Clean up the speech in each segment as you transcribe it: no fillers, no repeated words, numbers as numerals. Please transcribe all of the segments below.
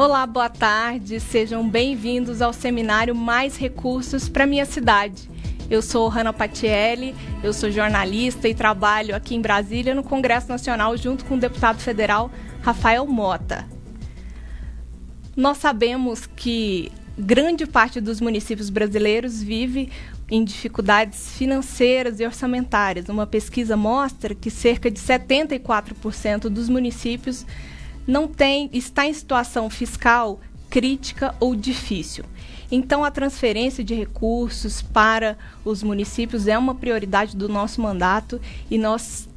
Olá, boa tarde, sejam bem-vindos ao seminário Mais Recursos para Minha Cidade. Eu sou Hanna Patielli, eu sou jornalista e trabalho aqui em Brasília no Congresso Nacional junto com o deputado federal Rafael Mota. Nós sabemos que grande parte dos municípios brasileiros vive em dificuldades financeiras e orçamentárias. Uma pesquisa mostra que cerca de 74% dos municípios está em situação fiscal crítica ou difícil. Então, a transferência de recursos para os municípios é uma prioridade do nosso mandato e nós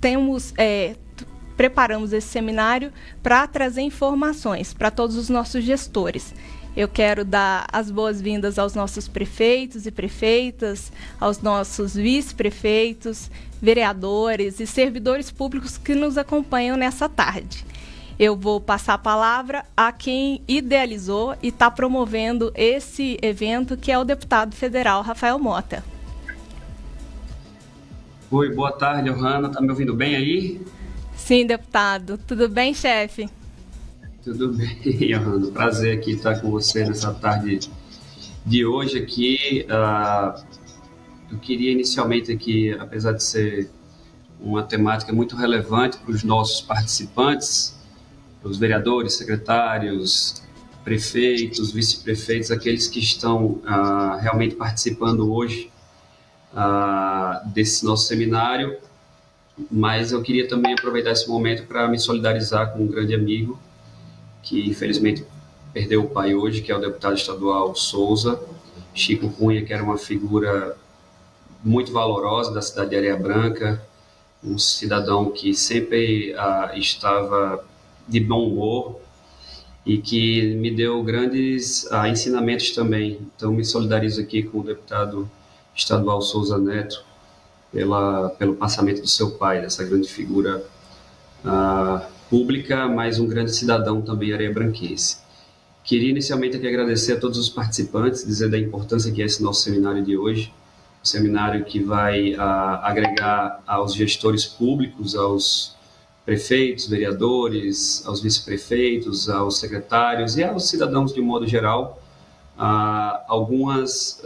preparamos esse seminário para trazer informações para todos os nossos gestores. Eu quero dar as boas-vindas aos nossos prefeitos e prefeitas, aos nossos vice-prefeitos, vereadores e servidores públicos que nos acompanham nessa tarde. Eu vou passar a palavra a quem idealizou e está promovendo esse evento, que é o deputado federal Rafael Mota. Oi, boa tarde, Hanna. Está me ouvindo bem aí? Sim, deputado. Tudo bem, chefe? Tudo bem, Hanna. Prazer aqui estar com você nessa tarde de hoje aqui. Eu queria inicialmente aqui, apesar de ser uma temática muito relevante para os nossos participantes, os vereadores, secretários, prefeitos, vice-prefeitos, aqueles que estão realmente participando hoje desse nosso seminário, mas eu queria também aproveitar esse momento para me solidarizar com um grande amigo que infelizmente perdeu o pai hoje, que é o deputado estadual Souza, Chico Cunha, que era uma figura muito valorosa da cidade de Areia Branca, um cidadão que sempre estava de bom humor e que me deu grandes ensinamentos também. Então, me solidarizo aqui com o deputado estadual Souza Neto pelo passamento do seu pai, dessa grande figura pública, mas um grande cidadão também areiabranquense. Queria inicialmente aqui agradecer a todos os participantes, dizer da importância que é esse nosso seminário de hoje, um seminário que vai agregar aos gestores públicos, aos prefeitos, vereadores, aos vice-prefeitos, aos secretários e aos cidadãos de um modo geral, algumas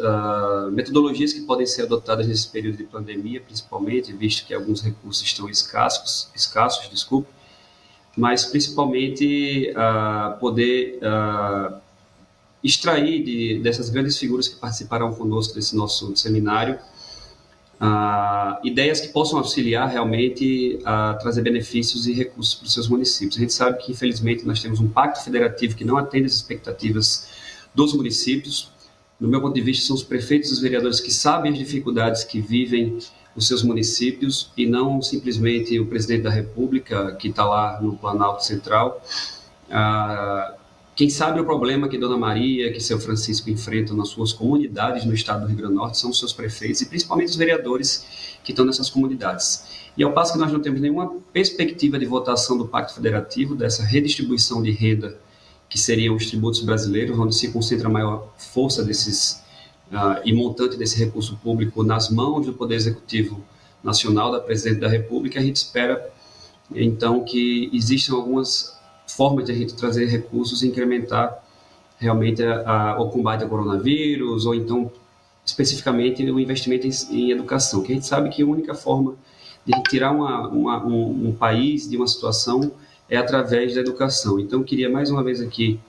metodologias que podem ser adotadas nesse período de pandemia, principalmente, visto que alguns recursos estão escassos, mas principalmente poder extrair dessas grandes figuras que participaram conosco desse nosso seminário ideias que possam auxiliar realmente a trazer benefícios e recursos para os seus municípios. A gente sabe que, infelizmente, nós temos um pacto federativo que não atende às expectativas dos municípios. No meu ponto de vista, são os prefeitos e os vereadores que sabem as dificuldades que vivem os seus municípios e não simplesmente o presidente da República, que está lá no Planalto Central. Quem sabe o problema que Dona Maria, que seu Francisco enfrentam nas suas comunidades no estado do Rio Grande do Norte são os seus prefeitos e principalmente os vereadores que estão nessas comunidades. E ao passo que nós não temos nenhuma perspectiva de votação do Pacto Federativo, dessa redistribuição de renda que seriam os tributos brasileiros, onde se concentra a maior força e montante desse recurso público nas mãos do Poder Executivo Nacional, da Presidente da República, a gente espera, então, que existam algumas formas de a gente trazer recursos e incrementar realmente o combate ao coronavírus, ou então, especificamente, o investimento em educação, que a gente sabe que a única forma de tirar um país de uma situação é através da educação. Então, queria mais uma vez aqui,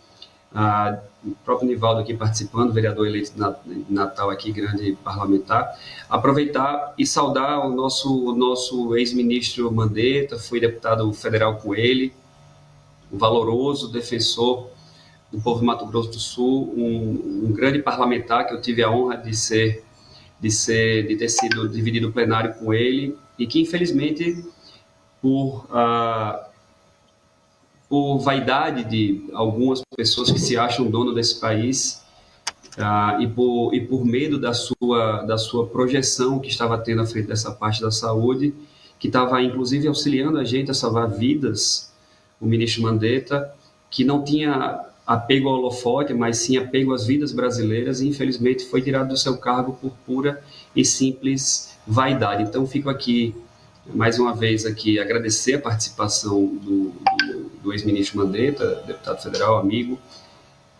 o próprio Nivaldo aqui participando, vereador eleito de Natal aqui, grande parlamentar, aproveitar e saudar o nosso ex-ministro Mandetta, fui deputado federal com ele, um valoroso defensor do povo de Mato Grosso do Sul, um grande parlamentar que eu tive a honra de ter sido dividido o plenário com ele e que, infelizmente, por vaidade de algumas pessoas que se acham dono desse país e por medo da sua projeção que estava tendo à frente dessa parte da saúde, que estava, inclusive, auxiliando a gente a salvar vidas, o ministro Mandetta, que não tinha apego ao holofote, mas sim apego às vidas brasileiras e, infelizmente, foi tirado do seu cargo por pura e simples vaidade. Então, fico aqui, mais uma vez, agradecer a participação do ex-ministro Mandetta, deputado federal, amigo,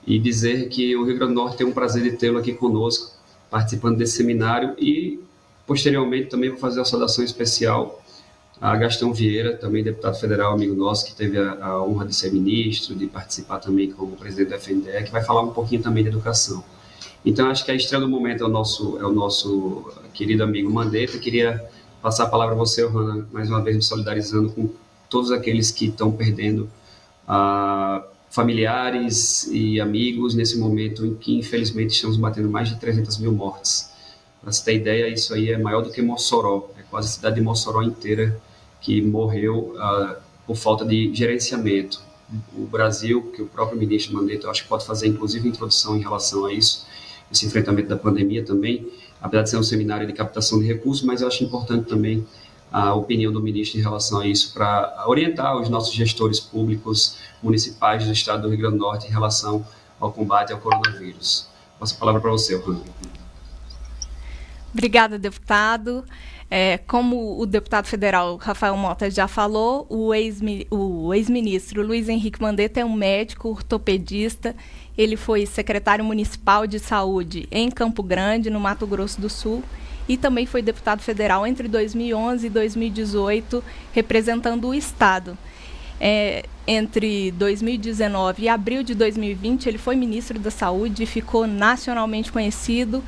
e dizer que o Rio Grande do Norte tem um prazer de tê-lo aqui conosco, participando desse seminário, e posteriormente também vou fazer a saudação especial a Gastão Vieira, também deputado federal, amigo nosso, que teve a honra de ser ministro, de participar também como presidente do FNDE, que vai falar um pouquinho também de educação. Então, acho que a estrela do momento é o nosso querido amigo Mandetta. Queria passar a palavra a você, Hanna, mais uma vez me solidarizando com todos aqueles que estão perdendo familiares e amigos nesse momento em que, infelizmente, estamos batendo mais de 300 mil mortes. Para você ter ideia, isso aí é maior do que Mossoró, é quase a cidade de Mossoró inteira que morreu por falta de gerenciamento. O Brasil, que o próprio ministro Mandetta, eu acho que pode fazer, inclusive, introdução em relação a isso, esse enfrentamento da pandemia também, apesar de ser um seminário de captação de recursos, mas eu acho importante também a opinião do ministro em relação a isso, para orientar os nossos gestores públicos municipais do estado do Rio Grande do Norte em relação ao combate ao coronavírus. Passo a palavra para você, Rony. Obrigada, deputado. Como o deputado federal Rafael Mota já falou, o ex-ministro Luiz Henrique Mandetta é um médico ortopedista. Ele foi secretário municipal de saúde em Campo Grande, no Mato Grosso do Sul, e também foi deputado federal entre 2011 e 2018, representando o estado. Entre 2019 e abril de 2020, ele foi ministro da Saúde e ficou nacionalmente conhecido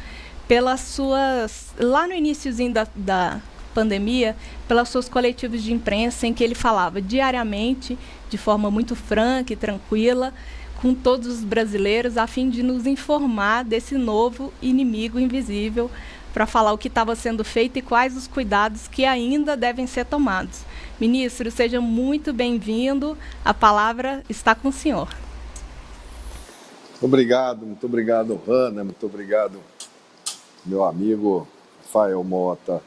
pelas suas, lá no iniciozinho da pandemia, pelas suas coletivas de imprensa, em que ele falava diariamente, de forma muito franca e tranquila, com todos os brasileiros, a fim de nos informar desse novo inimigo invisível, para falar o que estava sendo feito e quais os cuidados que ainda devem ser tomados. Ministro, seja muito bem-vindo. A palavra está com o senhor. Muito obrigado, Hanna, muito obrigado, meu amigo Rafael Mota.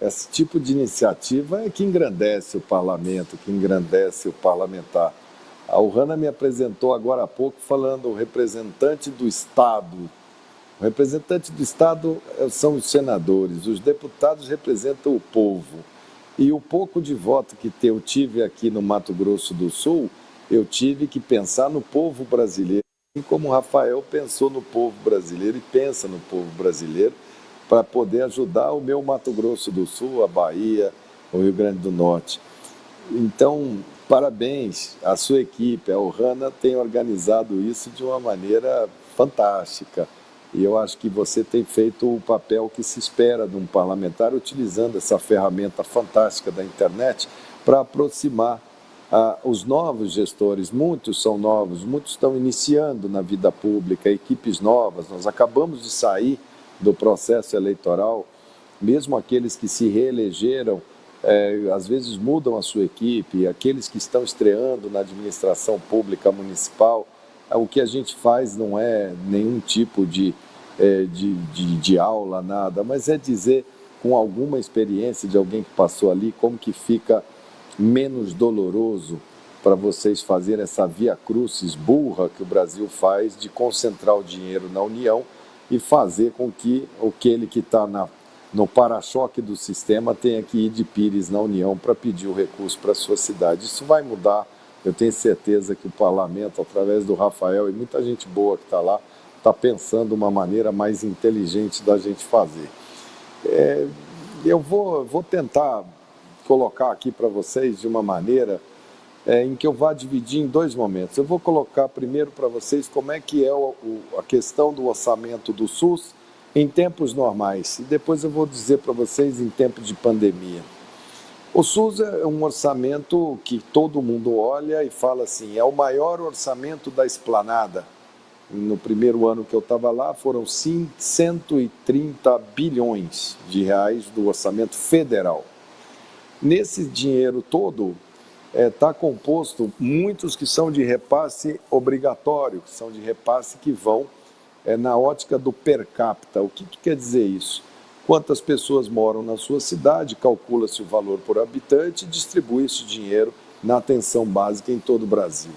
Esse tipo de iniciativa é que engrandece o parlamento, que engrandece o parlamentar. A Hanna me apresentou agora há pouco falando o representante do Estado. O representante do Estado são os senadores, os deputados representam o povo. E o pouco de voto que eu tive aqui no Mato Grosso do Sul, eu tive que pensar no povo brasileiro, assim como o Rafael pensou no povo brasileiro e pensa no povo brasileiro, para poder ajudar o meu Mato Grosso do Sul, a Bahia, o Rio Grande do Norte. Então, parabéns à sua equipe. A Hanna tem organizado isso de uma maneira fantástica. E eu acho que você tem feito o papel que se espera de um parlamentar, utilizando essa ferramenta fantástica da internet para aproximar os novos gestores. Muitos são novos, muitos estão iniciando na vida pública, equipes novas. Nós acabamos de sair do processo eleitoral, mesmo aqueles que se reelegeram, às vezes mudam a sua equipe, aqueles que estão estreando na administração pública municipal. O que a gente faz não é nenhum tipo de aula, nada, mas é dizer com alguma experiência de alguém que passou ali, como que fica menos doloroso para vocês fazerem essa via crucis burra que o Brasil faz de concentrar o dinheiro na União e fazer com que aquele que está no para-choque do sistema tenha que ir de pires na União para pedir o recurso para a sua cidade. Isso vai mudar. Eu tenho certeza que o parlamento, através do Rafael e muita gente boa que está lá, está pensando uma maneira mais inteligente da gente fazer. Eu vou tentar colocar aqui para vocês de uma maneira em que eu vá dividir em dois momentos. Eu vou colocar primeiro para vocês como é que é a questão do orçamento do SUS em tempos normais. E depois eu vou dizer para vocês em tempo de pandemia. O SUS é um orçamento que todo mundo olha e fala assim, é o maior orçamento da esplanada. No primeiro ano que eu estava lá, foram 130 bilhões de reais do orçamento federal. Nesse dinheiro todo, está composto muitos que são de repasse obrigatório, que são de repasse que vão na ótica do per capita. O que quer dizer isso? Quantas pessoas moram na sua cidade, calcula-se o valor por habitante e distribui esse dinheiro na atenção básica em todo o Brasil.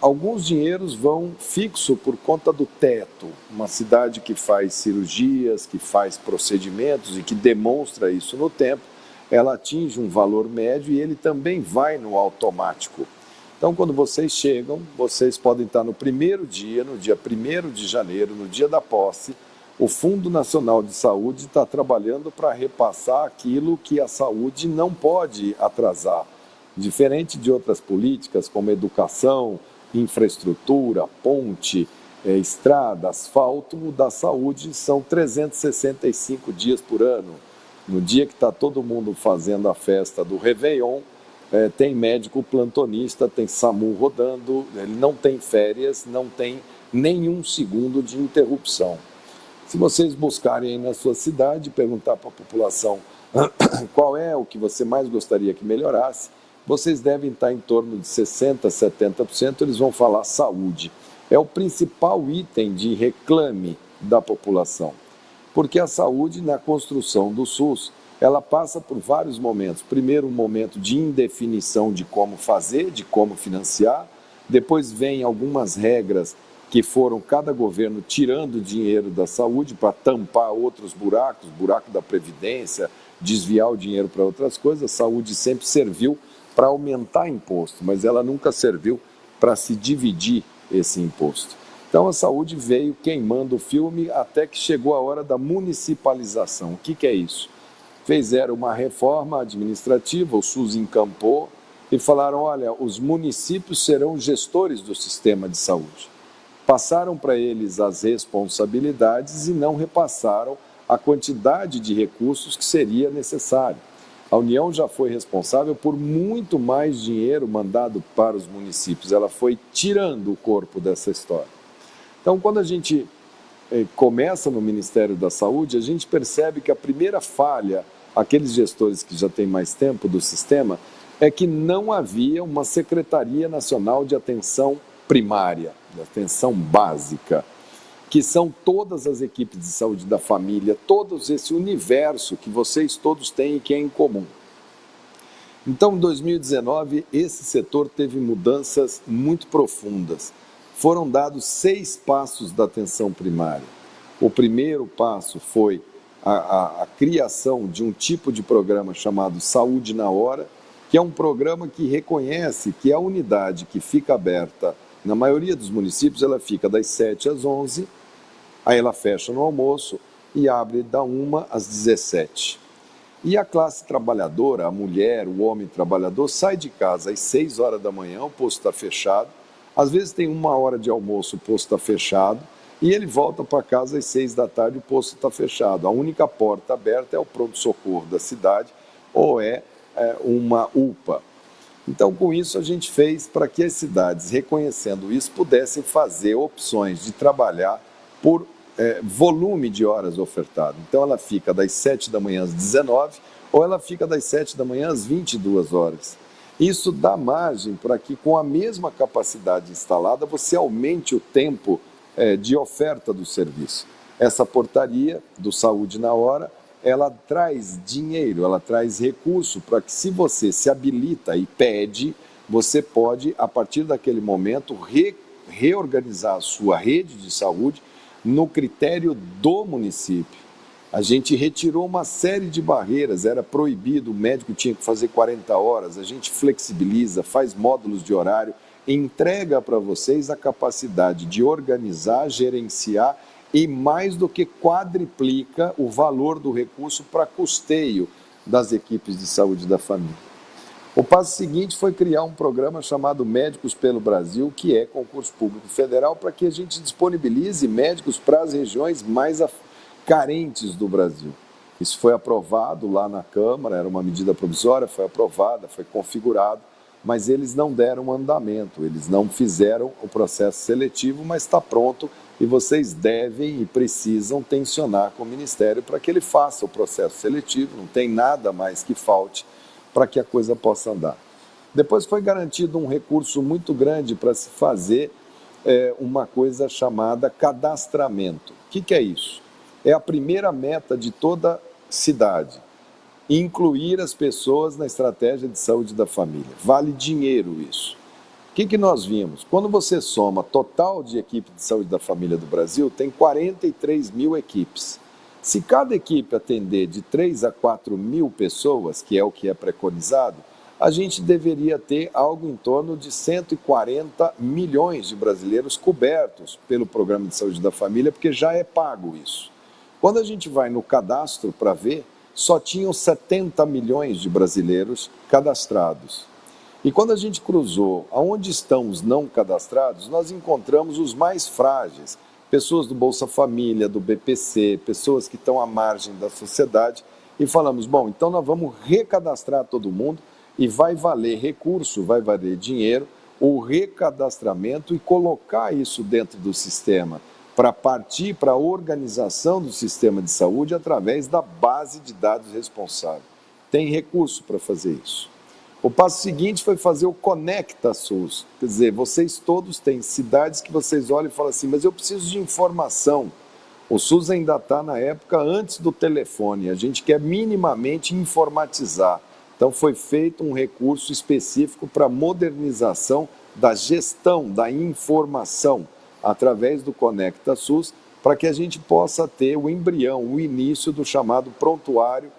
Alguns dinheiros vão fixo por conta do teto. Uma cidade que faz cirurgias, que faz procedimentos e que demonstra isso no tempo, ela atinge um valor médio e ele também vai no automático. Então, quando vocês chegam, vocês podem estar no primeiro dia, no dia 1º de janeiro, no dia da posse, o Fundo Nacional de Saúde está trabalhando para repassar aquilo que a saúde não pode atrasar. Diferente de outras políticas como educação, infraestrutura, ponte, estrada, asfalto, o da saúde são 365 dias por ano. No dia que está todo mundo fazendo a festa do Réveillon, tem médico plantonista, tem SAMU rodando, ele não tem férias, não tem nenhum segundo de interrupção. Se vocês buscarem aí na sua cidade, perguntar para a população qual é o que você mais gostaria que melhorasse, vocês devem estar em torno de 60%, 70%, eles vão falar saúde. É o principal item de reclame da população, porque a saúde na construção do SUS, ela passa por vários momentos. Primeiro, um momento de indefinição de como fazer, de como financiar. Depois vem algumas regras que foram cada governo tirando dinheiro da saúde para tampar outros buracos, buraco da Previdência, desviar o dinheiro para outras coisas. A saúde sempre serviu para aumentar imposto, mas ela nunca serviu para se dividir esse imposto. Então a saúde veio queimando o filme até que chegou a hora da municipalização. O que é isso? Fizeram uma reforma administrativa, o SUS encampou e falaram, olha, os municípios serão gestores do sistema de saúde. Passaram para eles as responsabilidades e não repassaram a quantidade de recursos que seria necessário. A União já foi responsável por muito mais dinheiro mandado para os municípios, ela foi tirando o corpo dessa história. Então, quando a gente começa no Ministério da Saúde, a gente percebe que a primeira falha, aqueles gestores que já têm mais tempo do sistema, é que não havia uma Secretaria Nacional de Atenção Primária, de atenção básica, que são todas as equipes de saúde da família, todo esse universo que vocês todos têm e que é em comum. Então, em 2019, esse setor teve mudanças muito profundas. Foram dados 6 passos da atenção primária. O primeiro passo foi a criação de um tipo de programa chamado Saúde na Hora, que é um programa que reconhece que a unidade que fica aberta, na maioria dos municípios, ela fica das 7 às 11, aí ela fecha no almoço e abre da 1 às 17. E a classe trabalhadora, a mulher, o homem trabalhador, sai de casa às 6 horas da manhã, o posto está fechado, às vezes tem 1 hora de almoço, o posto está fechado, e ele volta para casa às 6 da tarde, o posto está fechado. A única porta aberta é o pronto-socorro da cidade ou é uma UPA. Então, com isso, a gente fez para que as cidades, reconhecendo isso, pudessem fazer opções de trabalhar por volume de horas ofertado. Então, ela fica das 7 da manhã às 19 ou ela fica das 7 da manhã às 22 horas. Isso dá margem para que, com a mesma capacidade instalada, você aumente o tempo de oferta do serviço. Essa portaria do Saúde na Hora, ela traz dinheiro, ela traz recurso para que, se você se habilita e pede, você pode, a partir daquele momento, reorganizar a sua rede de saúde no critério do município. A gente retirou uma série de barreiras, era proibido, o médico tinha que fazer 40 horas, a gente flexibiliza, faz módulos de horário, entrega para vocês a capacidade de organizar, gerenciar e, mais do que quadriplica o valor do recurso para custeio das equipes de saúde da família. O passo seguinte foi criar um programa chamado Médicos pelo Brasil, que é concurso público federal, para que a gente disponibilize médicos para as regiões mais carentes do Brasil. Isso foi aprovado lá na Câmara, era uma medida provisória, foi aprovada, foi configurado, mas eles não deram andamento, eles não fizeram o processo seletivo, mas está pronto e vocês devem e precisam tensionar com o Ministério para que ele faça o processo seletivo, não tem nada mais que falte para que a coisa possa andar. Depois foi garantido um recurso muito grande para se fazer uma coisa chamada cadastramento. O que é isso? É a primeira meta de toda cidade. Incluir as pessoas na estratégia de saúde da família. Vale dinheiro isso. O que nós vimos? Quando você soma total de equipe de saúde da família do Brasil, tem 43 mil equipes. Se cada equipe atender de 3 a 4 mil pessoas, que é o que é preconizado, a gente deveria ter algo em torno de 140 milhões de brasileiros cobertos pelo Programa de Saúde da Família, porque já é pago isso. Quando a gente vai no cadastro para ver, só tinham 70 milhões de brasileiros cadastrados. E quando a gente cruzou aonde estão os não cadastrados, nós encontramos os mais frágeis, pessoas do Bolsa Família, do BPC, pessoas que estão à margem da sociedade, e falamos, bom, então nós vamos recadastrar todo mundo e vai valer recurso, vai valer dinheiro, o recadastramento e colocar isso dentro do sistema, para partir para a organização do sistema de saúde através da base de dados responsável. Tem recurso para fazer isso. O passo seguinte foi fazer o Conecta SUS. Quer dizer, vocês todos têm cidades que vocês olham e falam assim, mas eu preciso de informação. O SUS ainda está na época antes do telefone, a gente quer minimamente informatizar. Então foi feito um recurso específico para modernização da gestão da informação através do Conecta SUS, para que a gente possa ter o embrião, o início do chamado prontuário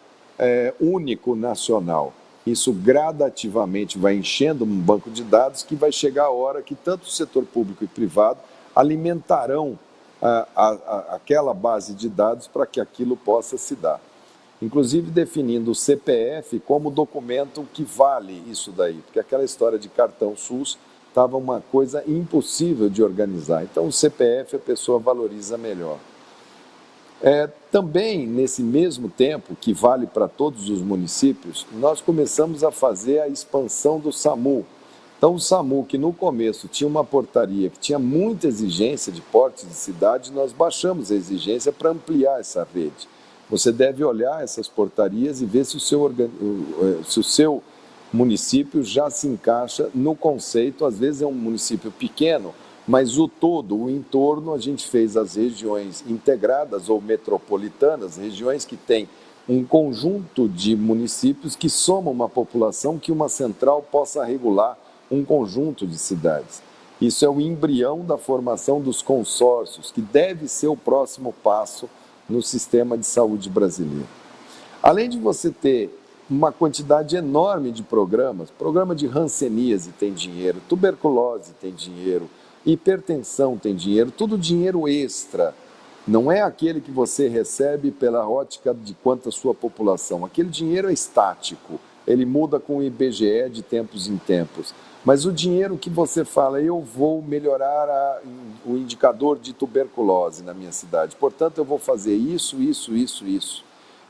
único nacional. Isso gradativamente vai enchendo um banco de dados que vai chegar a hora que tanto o setor público e privado alimentarão aquela base de dados para que aquilo possa se dar. Inclusive definindo o CPF como documento que vale isso daí, porque aquela história de cartão SUS estava uma coisa impossível de organizar. Então, o CPF a pessoa valoriza melhor. Também, nesse mesmo tempo, que vale para todos os municípios, nós começamos a fazer a expansão do SAMU. Então, o SAMU, que no começo tinha uma portaria que tinha muita exigência de porte de cidade, nós baixamos a exigência para ampliar essa rede. Você deve olhar essas portarias e ver se o seu município já se encaixa no conceito. Às vezes é um município pequeno, mas o todo, o entorno, a gente fez as regiões integradas ou metropolitanas, regiões que têm um conjunto de municípios que somam uma população que uma central possa regular um conjunto de cidades. Isso é o embrião da formação dos consórcios, que deve ser o próximo passo no sistema de saúde brasileiro. Além de você ter uma quantidade enorme de programas, programa de hanseníase tem dinheiro, tuberculose tem dinheiro, hipertensão tem dinheiro, tudo dinheiro extra. Não é aquele que você recebe pela ótica de quanto a sua população. Aquele dinheiro é estático, ele muda com o IBGE de tempos em tempos. Mas o dinheiro que você fala, eu vou melhorar o indicador de tuberculose na minha cidade, portanto eu vou fazer isso.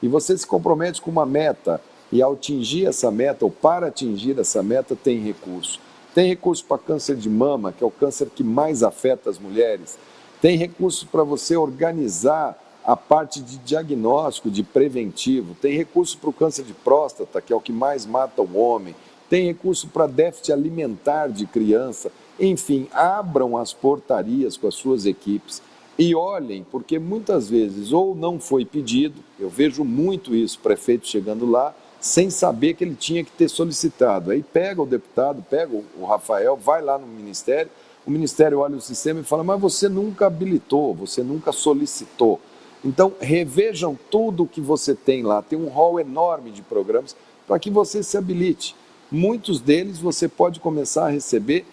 E você se compromete com uma meta, e ao atingir essa meta, ou para atingir essa meta, tem recurso. Tem recurso para câncer de mama, que é o câncer que mais afeta as mulheres. Tem recurso para você organizar a parte de diagnóstico, de preventivo. Tem recurso para o câncer de próstata, que é o que mais mata o homem. Tem recurso para déficit alimentar de criança. Enfim, abram as portarias com as suas equipes e olhem, porque muitas vezes ou não foi pedido, eu vejo muito isso, prefeito chegando lá, sem saber que ele tinha que ter solicitado. Aí pega o deputado, pega o Rafael, vai lá no Ministério, o Ministério olha o sistema e fala, mas você nunca habilitou, você nunca solicitou. Então, revejam tudo o que você tem lá, tem um rol enorme de programas para que você se habilite. Muitos deles você pode começar a receber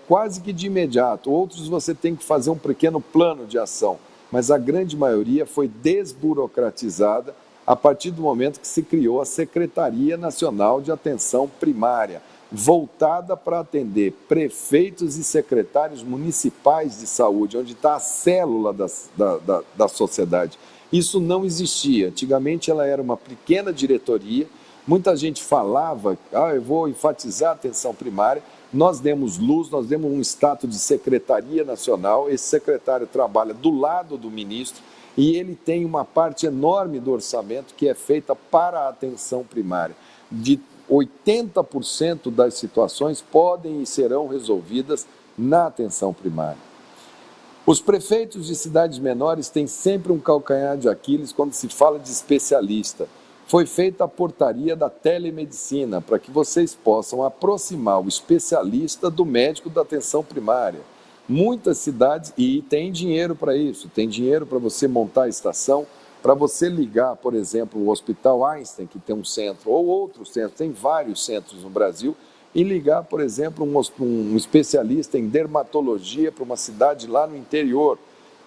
quase que de imediato, outros você tem que fazer um pequeno plano de ação, mas a grande maioria foi desburocratizada a partir do momento que se criou a Secretaria Nacional de Atenção Primária, voltada para atender prefeitos e secretários municipais de saúde, onde está a célula da sociedade. Isso não existia. Antigamente ela era uma pequena diretoria, muita gente falava, eu vou enfatizar a atenção primária, nós demos luz, nós demos um status de Secretaria Nacional, esse secretário trabalha do lado do ministro, e ele tem uma parte enorme do orçamento que é feita para a atenção primária. De 80% das situações podem e serão resolvidas na atenção primária. Os prefeitos de cidades menores têm sempre um calcanhar de Aquiles quando se fala de especialista. Foi feita a portaria da telemedicina para que vocês possam aproximar o especialista do médico da atenção primária. Muitas cidades, e tem dinheiro para isso, tem dinheiro para você montar a estação, para você ligar, por exemplo, o Hospital Einstein, que tem um centro, ou outros centros, tem vários centros no Brasil, e ligar, por exemplo, um especialista em dermatologia para uma cidade lá no interior,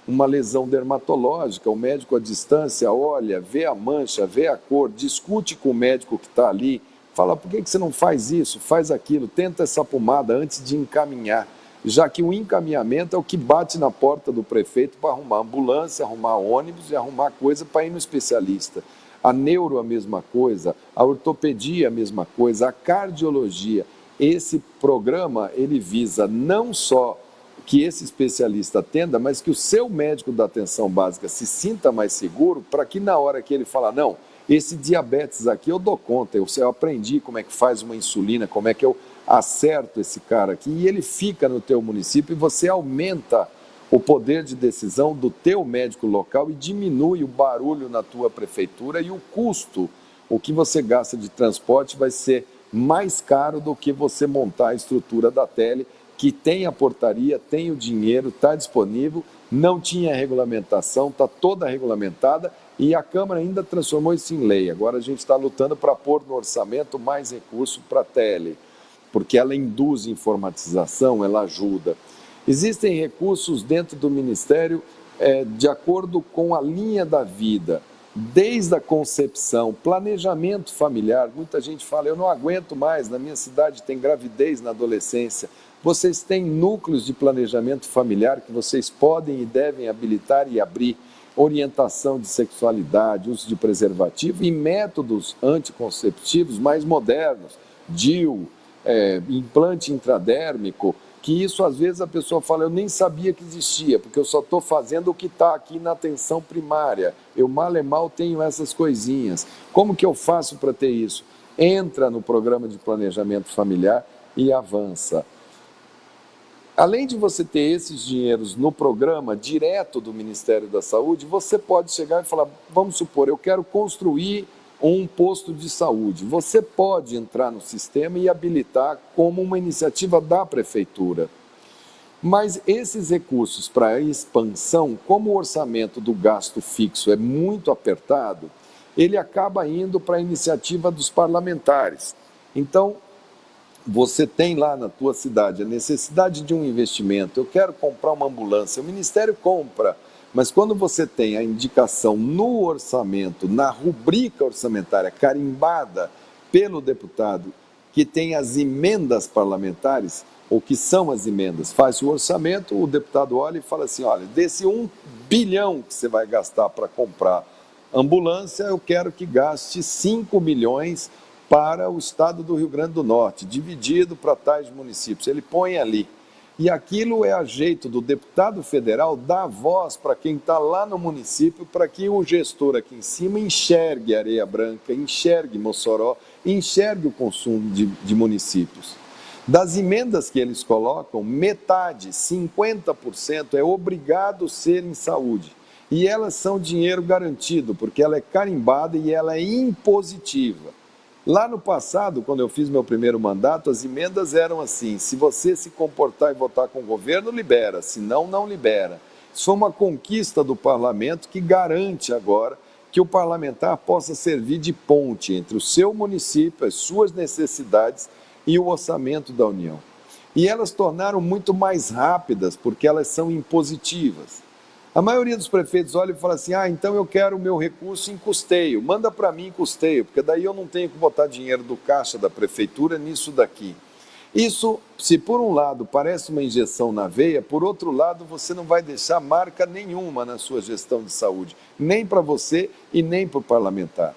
uma lesão dermatológica, o médico à distância olha, vê a mancha, vê a cor, discute com o médico que está ali, fala, por que você não faz isso, faz aquilo, tenta essa pomada antes de encaminhar, já que o encaminhamento é o que bate na porta do prefeito para arrumar ambulância, arrumar ônibus e arrumar coisa para ir no especialista. A neuro a mesma coisa, a ortopedia a mesma coisa, a cardiologia. Esse programa, ele visa não só que esse especialista atenda, mas que o seu médico da atenção básica se sinta mais seguro para que na hora que ele falar, não, esse diabetes aqui eu dou conta, eu aprendi como é que faz uma insulina, como é que eu acerto esse cara aqui, e ele fica no teu município e você aumenta o poder de decisão do teu médico local e diminui o barulho na tua prefeitura e o custo, o que você gasta de transporte vai ser mais caro do que você montar a estrutura da tele, que tem a portaria, tem o dinheiro, está disponível, não tinha regulamentação, está toda regulamentada e a Câmara ainda transformou isso em lei. Agora a gente está lutando para pôr no orçamento mais recurso para a tele, porque ela induz informatização, ela ajuda. Existem recursos dentro do Ministério de acordo com a linha da vida, desde a concepção, planejamento familiar. Muita gente fala, eu não aguento mais, na minha cidade tem gravidez na adolescência. Vocês têm núcleos de planejamento familiar que vocês podem e devem habilitar e abrir, orientação de sexualidade, uso de preservativo e métodos anticonceptivos mais modernos, DIU, implante intradérmico, que isso às vezes a pessoa fala, eu nem sabia que existia, porque eu só estou fazendo o que está aqui na atenção primária, eu mal e mal tenho essas coisinhas. Como que eu faço para ter isso? Entra no programa de planejamento familiar e avança. Além de você ter esses dinheiros no programa direto do Ministério da Saúde, você pode chegar e falar, vamos supor, eu quero construir um posto de saúde. Você pode entrar no sistema e habilitar como uma iniciativa da prefeitura. Mas esses recursos para expansão, como o orçamento do gasto fixo é muito apertado, ele acaba indo para a iniciativa dos parlamentares. Então, você tem lá na tua cidade a necessidade de um investimento, eu quero comprar uma ambulância, o Ministério compra, mas quando você tem a indicação no orçamento, na rubrica orçamentária carimbada pelo deputado, que tem as emendas parlamentares, ou que são as emendas, faz o orçamento, o deputado olha e fala assim, olha, desse 1 bilhão que você vai gastar para comprar ambulância, eu quero que gaste 5 milhões para o estado do Rio Grande do Norte, dividido para tais municípios. Ele põe ali. E aquilo é a jeito do deputado federal dar voz para quem está lá no município, para que o gestor aqui em cima enxergue Areia Branca, enxergue Mossoró, enxergue o consumo de municípios. Das emendas que eles colocam, metade, 50%, é obrigado a ser em saúde. E elas são dinheiro garantido, porque ela é carimbada e ela é impositiva. Lá no passado, quando eu fiz meu primeiro mandato, as emendas eram assim, se você se comportar e votar com o governo, libera, senão não libera. Isso foi uma conquista do parlamento que garante agora que o parlamentar possa servir de ponte entre o seu município, as suas necessidades e o orçamento da União. E elas tornaram muito mais rápidas, porque elas são impositivas. A maioria dos prefeitos olha e fala assim, então eu quero o meu recurso em custeio, manda para mim em custeio, porque daí eu não tenho que botar dinheiro do caixa da prefeitura nisso daqui. Isso, se por um lado parece uma injeção na veia, por outro lado você não vai deixar marca nenhuma na sua gestão de saúde, nem para você e nem para o parlamentar.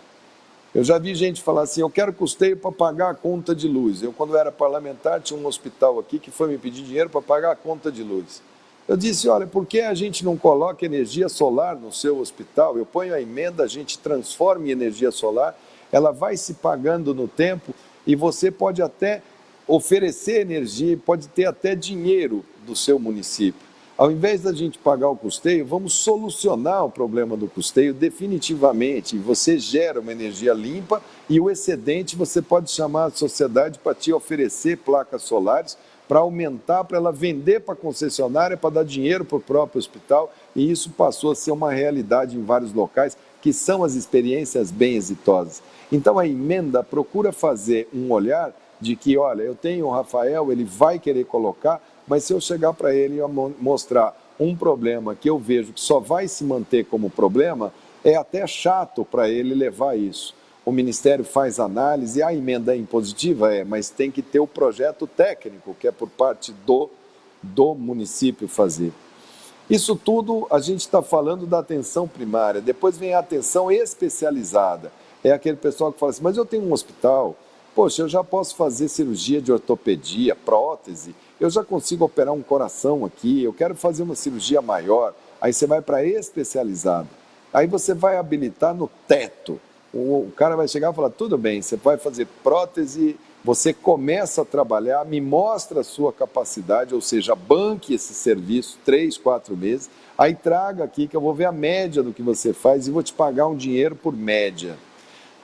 Eu já vi gente falar assim, eu quero custeio para pagar a conta de luz. Eu, quando era parlamentar, tinha um hospital aqui que foi me pedir dinheiro para pagar a conta de luz. Eu disse, olha, por que a gente não coloca energia solar no seu hospital? Eu ponho a emenda, a gente transforma em energia solar, ela vai se pagando no tempo e você pode até oferecer energia, pode ter até dinheiro do seu município. Ao invés da gente pagar o custeio, vamos solucionar o problema do custeio definitivamente. Você gera uma energia limpa e o excedente você pode chamar a sociedade para te oferecer placas solares, para aumentar, para ela vender para a concessionária, para dar dinheiro para o próprio hospital. E isso passou a ser uma realidade em vários locais, que são as experiências bem exitosas. Então a emenda procura fazer um olhar de que, olha, eu tenho o Rafael, ele vai querer colocar, mas se eu chegar para ele e mostrar um problema que eu vejo que só vai se manter como problema, é até chato para ele levar isso. O Ministério faz análise, a emenda é impositiva, mas tem que ter o projeto técnico, que é por parte do município fazer. Isso tudo a gente está falando da atenção primária, depois vem a atenção especializada. É aquele pessoal que fala assim, mas eu tenho um hospital, poxa, eu já posso fazer cirurgia de ortopedia, prótese, eu já consigo operar um coração aqui, eu quero fazer uma cirurgia maior. Aí você vai para especializado. Aí você vai habilitar no teto. O cara vai chegar e falar, tudo bem, você vai fazer prótese, você começa a trabalhar, me mostra a sua capacidade, ou seja, banque esse serviço 3, 4 meses, aí traga aqui que eu vou ver a média do que você faz e vou te pagar um dinheiro por média.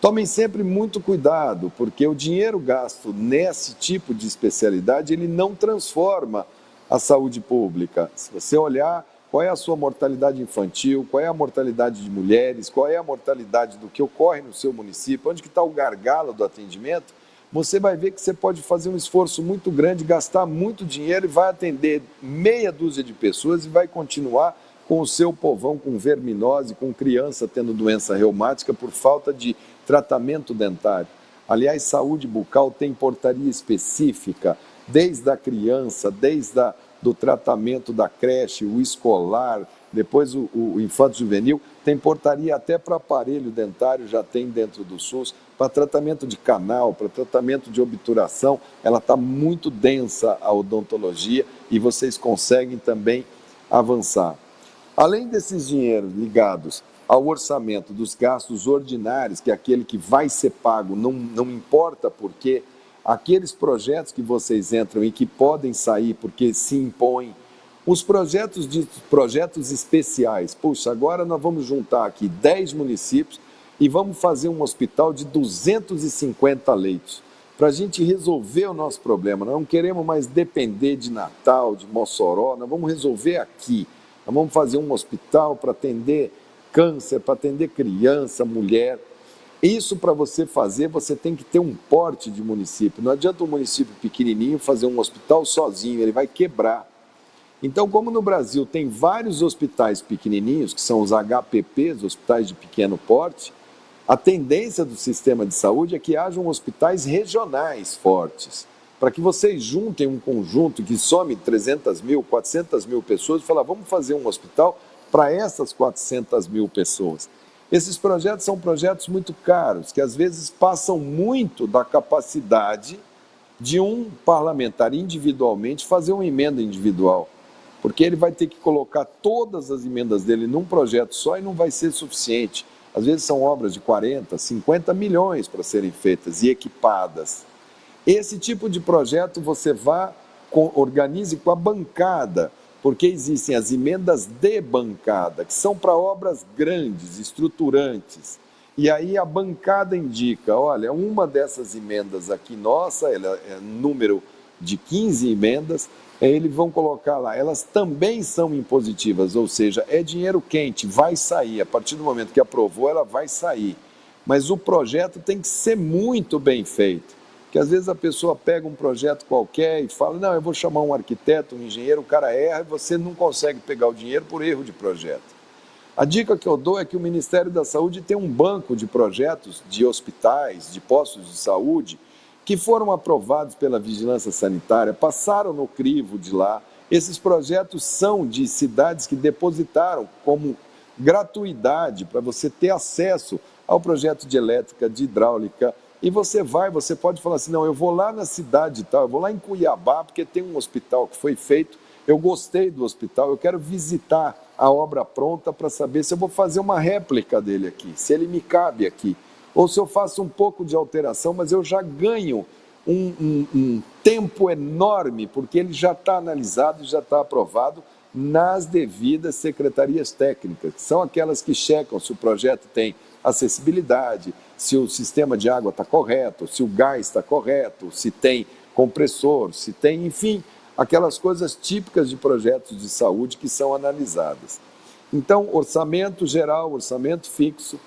Tomem sempre muito cuidado, porque o dinheiro gasto nesse tipo de especialidade, ele não transforma a saúde pública. Se você olhar qual é a sua mortalidade infantil, qual é a mortalidade de mulheres, qual é a mortalidade do que ocorre no seu município, onde que está o gargalo do atendimento, você vai ver que você pode fazer um esforço muito grande, gastar muito dinheiro e vai atender meia dúzia de pessoas e vai continuar com o seu povão com verminose, com criança tendo doença reumática por falta de tratamento dentário. Aliás, saúde bucal tem portaria específica, desde a criança, desde do tratamento da creche, o escolar, depois o infanto-juvenil, tem portaria até para aparelho dentário, já tem dentro do SUS, para tratamento de canal, para tratamento de obturação, ela está muito densa a odontologia e vocês conseguem também avançar. Além desses dinheiros ligados ao orçamento dos gastos ordinários, que é aquele que vai ser pago, não importa por quê, aqueles projetos que vocês entram e que podem sair porque se impõem, os projetos especiais. Puxa, agora nós vamos juntar aqui 10 municípios e vamos fazer um hospital de 250 leitos, para a gente resolver o nosso problema. Nós não queremos mais depender de Natal, de Mossoró, nós vamos resolver aqui. Nós vamos fazer um hospital para atender câncer, para atender criança, mulher. Isso para você fazer, você tem que ter um porte de município. Não adianta um município pequenininho fazer um hospital sozinho, ele vai quebrar. Então, como no Brasil tem vários hospitais pequenininhos, que são os HPPs, hospitais de pequeno porte, a tendência do sistema de saúde é que hajam hospitais regionais fortes, para que vocês juntem um conjunto que some 300 mil, 400 mil pessoas e falar, vamos fazer um hospital para essas 400 mil pessoas. Esses projetos são projetos muito caros, que às vezes passam muito da capacidade de um parlamentar individualmente fazer uma emenda individual, porque ele vai ter que colocar todas as emendas dele num projeto só e não vai ser suficiente. Às vezes são obras de 40, 50 milhões para serem feitas e equipadas. Esse tipo de projeto você organize com a bancada, porque existem as emendas de bancada, que são para obras grandes, estruturantes. E aí a bancada indica, olha, uma dessas emendas aqui nossa, ela é número de 15 emendas, eles vão colocar lá, elas também são impositivas, ou seja, é dinheiro quente, vai sair, a partir do momento que aprovou, ela vai sair. Mas o projeto tem que ser muito bem feito, porque às vezes a pessoa pega um projeto qualquer e fala, não, eu vou chamar um arquiteto, um engenheiro, o cara erra e você não consegue pegar o dinheiro por erro de projeto. A dica que eu dou é que o Ministério da Saúde tem um banco de projetos de hospitais, de postos de saúde, que foram aprovados pela Vigilância Sanitária, passaram no crivo de lá. Esses projetos são de cidades que depositaram como gratuidade para você ter acesso ao projeto de elétrica, de hidráulica, e você pode falar assim, não, eu vou lá na cidade e tal, eu vou lá em Cuiabá, porque tem um hospital que foi feito, eu gostei do hospital, eu quero visitar a obra pronta para saber se eu vou fazer uma réplica dele aqui, se ele me cabe aqui. Ou se eu faço um pouco de alteração, mas eu já ganho um tempo enorme, porque ele já está analisado e já está aprovado nas devidas secretarias técnicas, que são aquelas que checam se o projeto tem acessibilidade, se o sistema de água está correto, se o gás está correto, se tem compressor, se tem, enfim, aquelas coisas típicas de projetos de saúde que são analisadas. Então, orçamento geral, orçamento fixo,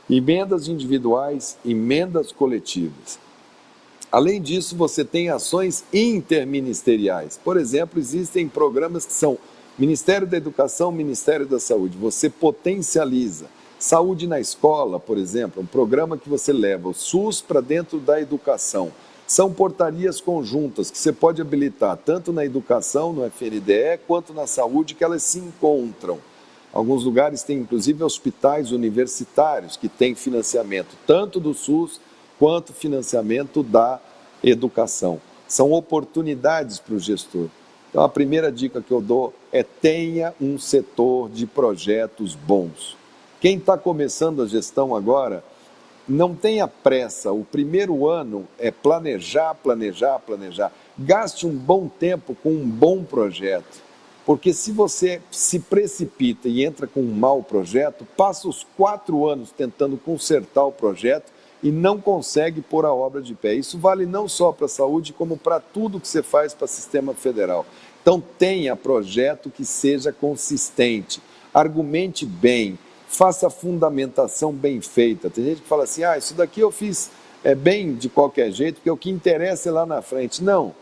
emendas individuais, emendas coletivas. Além disso, você tem ações interministeriais. Por exemplo, existem programas que são Ministério da Educação, Ministério da Saúde. Você potencializa. Saúde na escola, por exemplo, um programa que você leva o SUS para dentro da educação. São portarias conjuntas que você pode habilitar tanto na educação, no FNDE, quanto na saúde, que elas se encontram. Alguns lugares têm, inclusive, hospitais universitários que têm financiamento tanto do SUS quanto financiamento da educação. São oportunidades para o gestor. Então, a primeira dica que eu dou é tenha um setor de projetos bons. Quem está começando a gestão agora, não tenha pressa. O primeiro ano é planejar, planejar, planejar. Gaste um bom tempo com um bom projeto. Porque se você se precipita e entra com um mau projeto, passa os 4 anos tentando consertar o projeto e não consegue pôr a obra de pé. Isso vale não só para a saúde, como para tudo que você faz para o sistema federal. Então tenha projeto que seja consistente, argumente bem, faça a fundamentação bem feita. Tem gente que fala assim, isso daqui eu fiz bem de qualquer jeito, porque o que interessa é lá na frente. Não,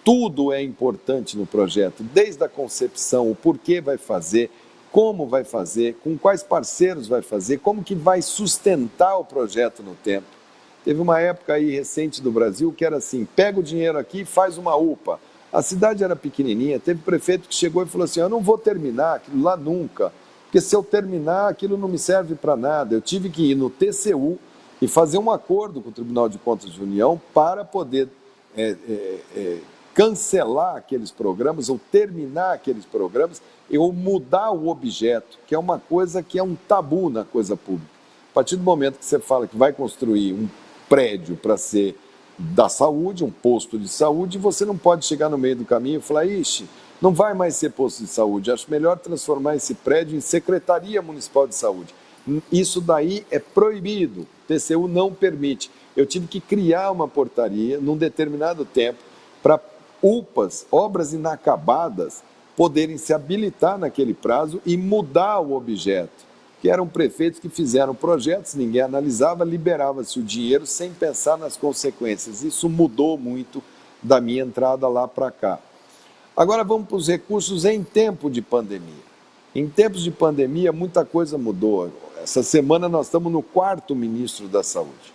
tudo é importante no projeto, desde a concepção, o porquê vai fazer, como vai fazer, com quais parceiros vai fazer, como que vai sustentar o projeto no tempo. Teve uma época aí recente do Brasil que era assim, pega o dinheiro aqui e faz uma UPA. A cidade era pequenininha, teve prefeito que chegou e falou assim, eu não vou terminar aquilo lá nunca, porque se eu terminar, aquilo não me serve para nada. Eu tive que ir no TCU e fazer um acordo com o Tribunal de Contas de União para poder cancelar aqueles programas ou terminar aqueles programas ou mudar o objeto, que é uma coisa que é um tabu na coisa pública. A partir do momento que você fala que vai construir um prédio para ser da saúde, um posto de saúde, você não pode chegar no meio do caminho e falar, ixi, não vai mais ser posto de saúde, acho melhor transformar esse prédio em Secretaria Municipal de Saúde. Isso daí é proibido, o TCU não permite. Eu tive que criar uma portaria num determinado tempo para UPAs, obras inacabadas, poderem se habilitar naquele prazo e mudar o objeto. Que eram prefeitos que fizeram projetos, ninguém analisava, liberava-se o dinheiro sem pensar nas consequências. Isso mudou muito da minha entrada lá para cá. Agora vamos para os recursos em tempo de pandemia. Em tempos de pandemia, muita coisa mudou. Essa semana nós estamos no 4º ministro da Saúde.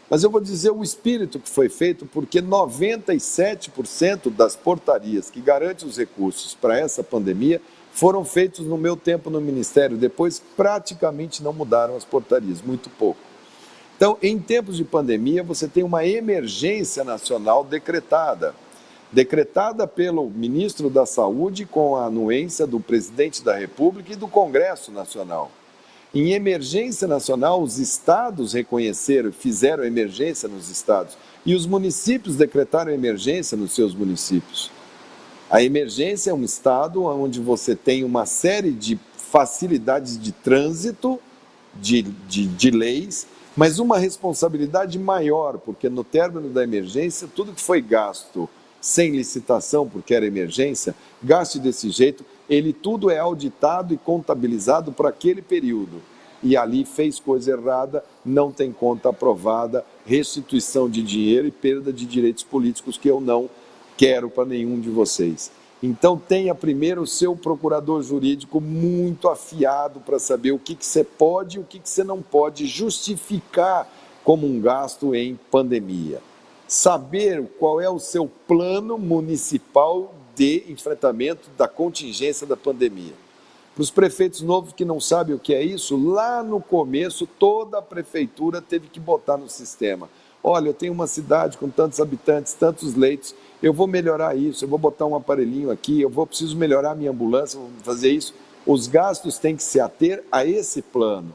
Mas eu vou dizer o espírito que foi feito, porque 97% das portarias que garantem os recursos para essa pandemia foram feitos no meu tempo no Ministério. Depois, praticamente não mudaram as portarias, muito pouco. Então, em tempos de pandemia, você tem uma emergência nacional decretada pelo ministro da Saúde com a anuência do presidente da República e do Congresso Nacional. Em emergência nacional, os estados reconheceram, fizeram emergência nos estados, e os municípios decretaram emergência nos seus municípios. A emergência é um estado onde você tem uma série de facilidades de trânsito, de leis, mas uma responsabilidade maior, porque no término da emergência, tudo que foi gasto sem licitação, porque era emergência, gasto desse jeito, ele tudo é auditado e contabilizado para aquele período. E ali fez coisa errada, não tem conta aprovada, restituição de dinheiro e perda de direitos políticos que eu não quero para nenhum de vocês. Então tenha primeiro o seu procurador jurídico muito afiado para saber o que você pode e o que você não pode justificar como um gasto em pandemia. Saber qual é o seu plano municipal de enfrentamento da contingência da pandemia. Para os prefeitos novos que não sabem o que é isso, lá no começo toda a prefeitura teve que botar no sistema. Olha, eu tenho uma cidade com tantos habitantes, tantos leitos, eu vou melhorar isso, eu vou botar um aparelhinho aqui, preciso melhorar a minha ambulância, vou fazer isso. Os gastos têm que se ater a esse plano.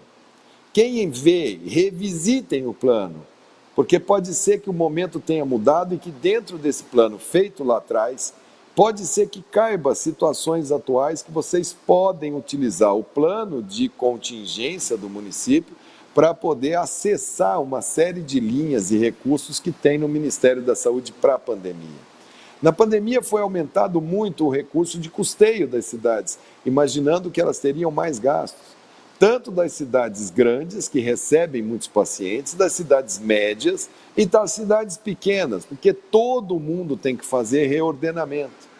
Quem vê, revisitem o plano, porque pode ser que o momento tenha mudado e que dentro desse plano feito lá atrás, pode ser que caiba situações atuais que vocês podem utilizar o plano de contingência do município para poder acessar uma série de linhas e recursos que tem no Ministério da Saúde para a pandemia. Na pandemia foi aumentado muito o recurso de custeio das cidades, imaginando que elas teriam mais gastos, tanto das cidades grandes, que recebem muitos pacientes, das cidades médias e das cidades pequenas, porque todo mundo tem que fazer reordenamento.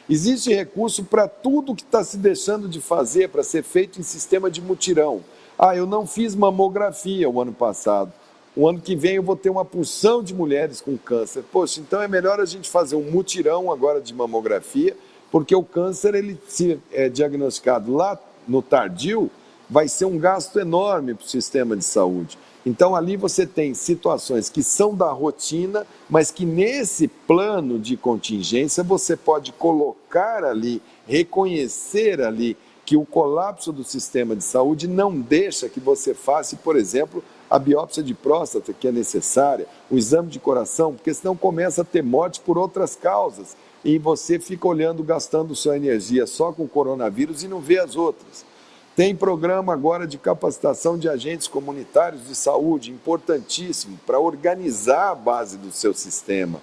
Existe recurso para tudo que está se deixando de fazer, para ser feito em sistema de mutirão. Eu não fiz mamografia o ano passado. O ano que vem eu vou ter uma porção de mulheres com câncer. Poxa, então é melhor a gente fazer um mutirão agora de mamografia, porque o câncer, ele se é diagnosticado lá no tardio, vai ser um gasto enorme para o sistema de saúde. Então ali você tem situações que são da rotina, mas que nesse plano de contingência você pode colocar ali, reconhecer ali que o colapso do sistema de saúde não deixa que você faça, por exemplo, a biópsia de próstata, que é necessária, o exame de coração, porque senão começa a ter morte por outras causas e você fica olhando, gastando sua energia só com o coronavírus e não vê as outras. Tem programa agora de capacitação de agentes comunitários de saúde, importantíssimo, para organizar a base do seu sistema.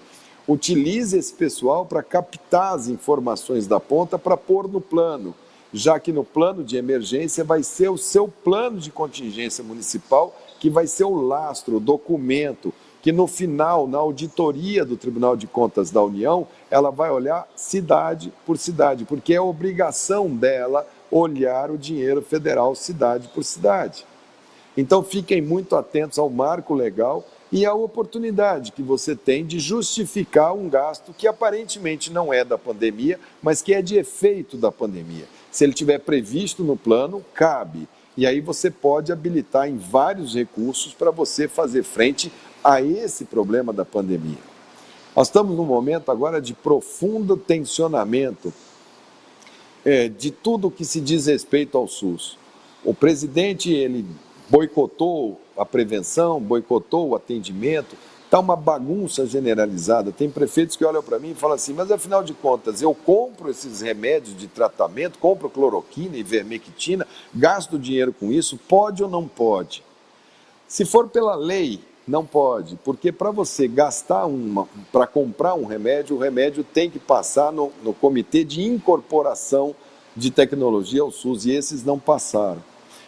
Utilize esse pessoal para captar as informações da ponta para pôr no plano, já que no plano de emergência vai ser o seu plano de contingência municipal, que vai ser o lastro, o documento, que no final, na auditoria do Tribunal de Contas da União, ela vai olhar cidade por cidade, porque é obrigação dela olhar o dinheiro federal cidade por cidade. Então fiquem muito atentos ao marco legal e à oportunidade que você tem de justificar um gasto que aparentemente não é da pandemia, mas que é de efeito da pandemia. Se ele estiver previsto no plano, cabe. E aí você pode habilitar em vários recursos para você fazer frente a esse problema da pandemia. Nós estamos num momento agora de profundo tensionamento de tudo que se diz respeito ao SUS. O presidente, ele boicotou a prevenção, boicotou o atendimento, está uma bagunça generalizada. Tem prefeitos que olham para mim e falam assim, mas afinal de contas, eu compro esses remédios de tratamento, compro cloroquina e ivermectina, gasto dinheiro com isso, pode ou não pode? Se for pela lei, não pode, porque para você gastar para comprar um remédio, o remédio tem que passar no Comitê de Incorporação de Tecnologia ao SUS, e esses não passaram.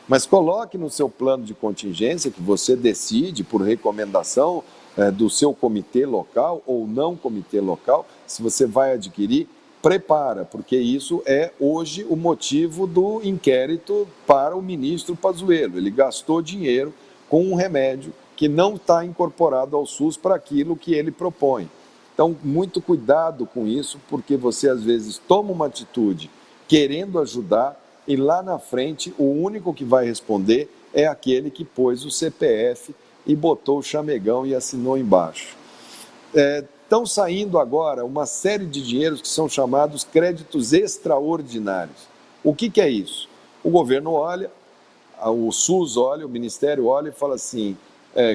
Mas coloque no seu plano de contingência, que você decide por recomendação do seu comitê local ou não comitê local, se você vai adquirir, prepara, porque isso é hoje o motivo do inquérito para o ministro Pazuello. Ele gastou dinheiro com um remédio que não está incorporado ao SUS para aquilo que ele propõe. Então, muito cuidado com isso, porque você às vezes toma uma atitude querendo ajudar e lá na frente o único que vai responder é aquele que pôs o CPF e botou o chamegão e assinou embaixo. Estão saindo agora uma série de dinheiros que são chamados créditos extraordinários. O que é isso? O governo olha, o SUS olha, o Ministério olha e fala assim,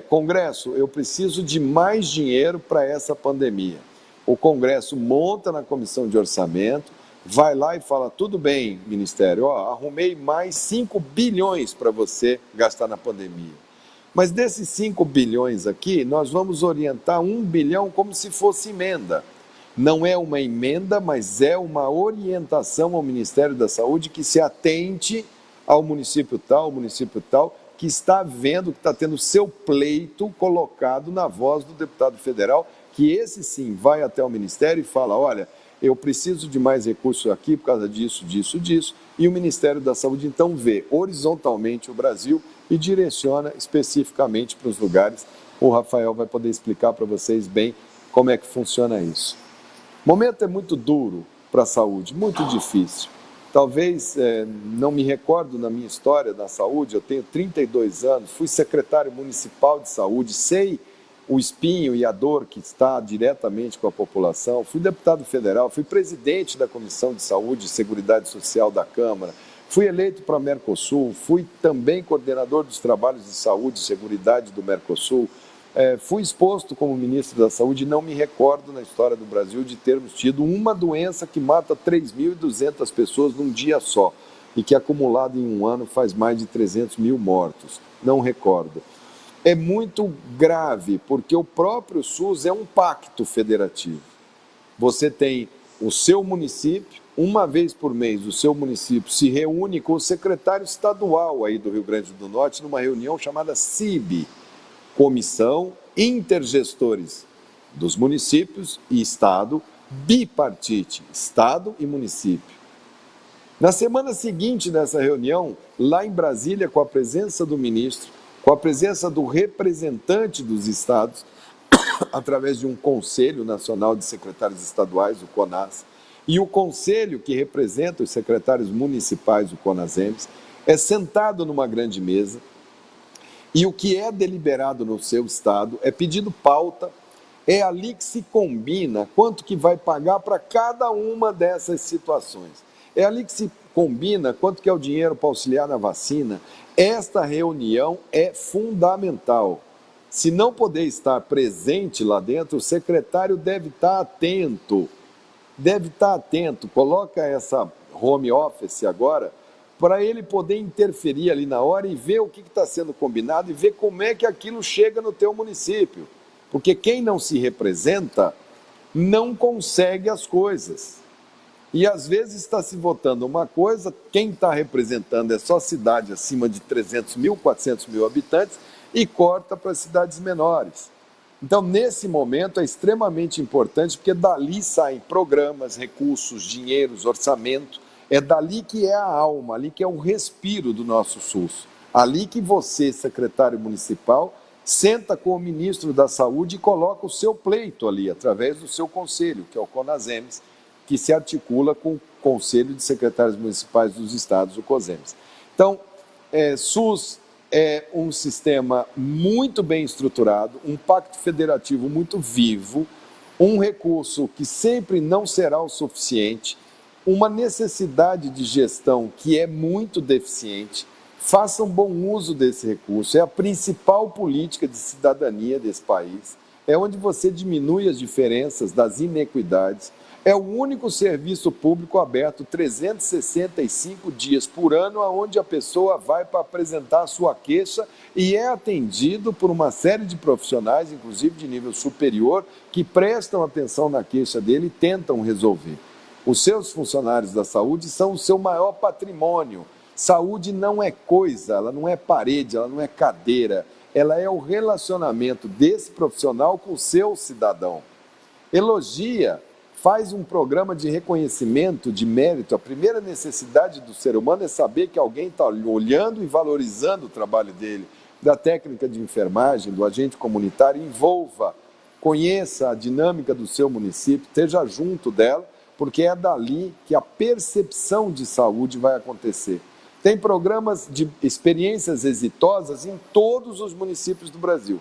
Congresso, eu preciso de mais dinheiro para essa pandemia. O Congresso monta na comissão de orçamento, vai lá e fala, tudo bem, Ministério, arrumei mais 5 bilhões para você gastar na pandemia. Mas desses 5 bilhões aqui, nós vamos orientar 1 bilhão como se fosse emenda. Não é uma emenda, mas é uma orientação ao Ministério da Saúde que se atente ao município tal, que está vendo, que está tendo seu pleito colocado na voz do deputado federal, que esse sim vai até o Ministério e fala, olha, eu preciso de mais recursos aqui por causa disso, e o Ministério da Saúde então vê horizontalmente o Brasil e direciona especificamente para os lugares. O Rafael vai poder explicar para vocês bem como é que funciona isso. O momento é muito duro para a saúde, muito difícil. Talvez não me recordo na minha história da saúde, eu tenho 32 anos, fui secretário municipal de saúde, sei o espinho e a dor que está diretamente com a população, fui deputado federal, fui presidente da Comissão de Saúde e Seguridade Social da Câmara, fui eleito para o Mercosul, fui também coordenador dos trabalhos de saúde e seguridade do Mercosul, Fui exposto como ministro da Saúde e não me recordo na história do Brasil de termos tido uma doença que mata 3.200 pessoas num dia só e que acumulado em um ano faz mais de 300 mil mortos. Não recordo. É muito grave, porque o próprio SUS é um pacto federativo. Você tem o seu município, uma vez por mês o seu município se reúne com o secretário estadual aí do Rio Grande do Norte numa reunião chamada CIB, Comissão Intergestores dos Municípios e Estado, bipartite, Estado e município. Na semana seguinte dessa reunião, lá em Brasília, com a presença do ministro, com a presença do representante dos estados, através de um Conselho Nacional de Secretários Estaduais, o CONAS, e o conselho que representa os secretários municipais, o CONASEMES, é sentado numa grande mesa, e o que é deliberado no seu estado é pedido pauta, é ali que se combina quanto que vai pagar para cada uma dessas situações. É ali que se combina quanto que é o dinheiro para auxiliar na vacina. Esta reunião é fundamental. Se não poder estar presente lá dentro, o secretário deve estar atento. Coloca essa home office agora, para ele poder interferir ali na hora e ver o que está sendo combinado e ver como é que aquilo chega no teu município. Porque quem não se representa não consegue as coisas. E às vezes está se votando uma coisa, quem está representando é só cidade acima de 300 mil, 400 mil habitantes e corta para cidades menores. Então, nesse momento é extremamente importante porque dali saem programas, recursos, dinheiros, orçamento. É dali que é a alma, ali que é o respiro do nosso SUS. Ali que você, secretário municipal, senta com o ministro da Saúde e coloca o seu pleito ali, através do seu conselho, que é o CONASEMES, que se articula com o Conselho de Secretários Municipais dos Estados, o COSEMES. Então, SUS é um sistema muito bem estruturado, um pacto federativo muito vivo, um recurso que sempre não será o suficiente, uma necessidade de gestão que é muito deficiente. Façam bom uso desse recurso, é a principal política de cidadania desse país, é onde você diminui as diferenças das inequidades, é o único serviço público aberto 365 dias por ano, onde a pessoa vai para apresentar a sua queixa e é atendido por uma série de profissionais, inclusive de nível superior, que prestam atenção na queixa dele e tentam resolver. Os seus funcionários da saúde são o seu maior patrimônio. Saúde não é coisa, ela não é parede, ela não é cadeira, ela é o relacionamento desse profissional com o seu cidadão. Elogia, faz um programa de reconhecimento, de mérito. A primeira necessidade do ser humano é saber que alguém está olhando e valorizando o trabalho dele, da técnica de enfermagem, do agente comunitário. Envolva, conheça a dinâmica do seu município, esteja junto dela, porque é dali que a percepção de saúde vai acontecer. Tem programas de experiências exitosas em todos os municípios do Brasil.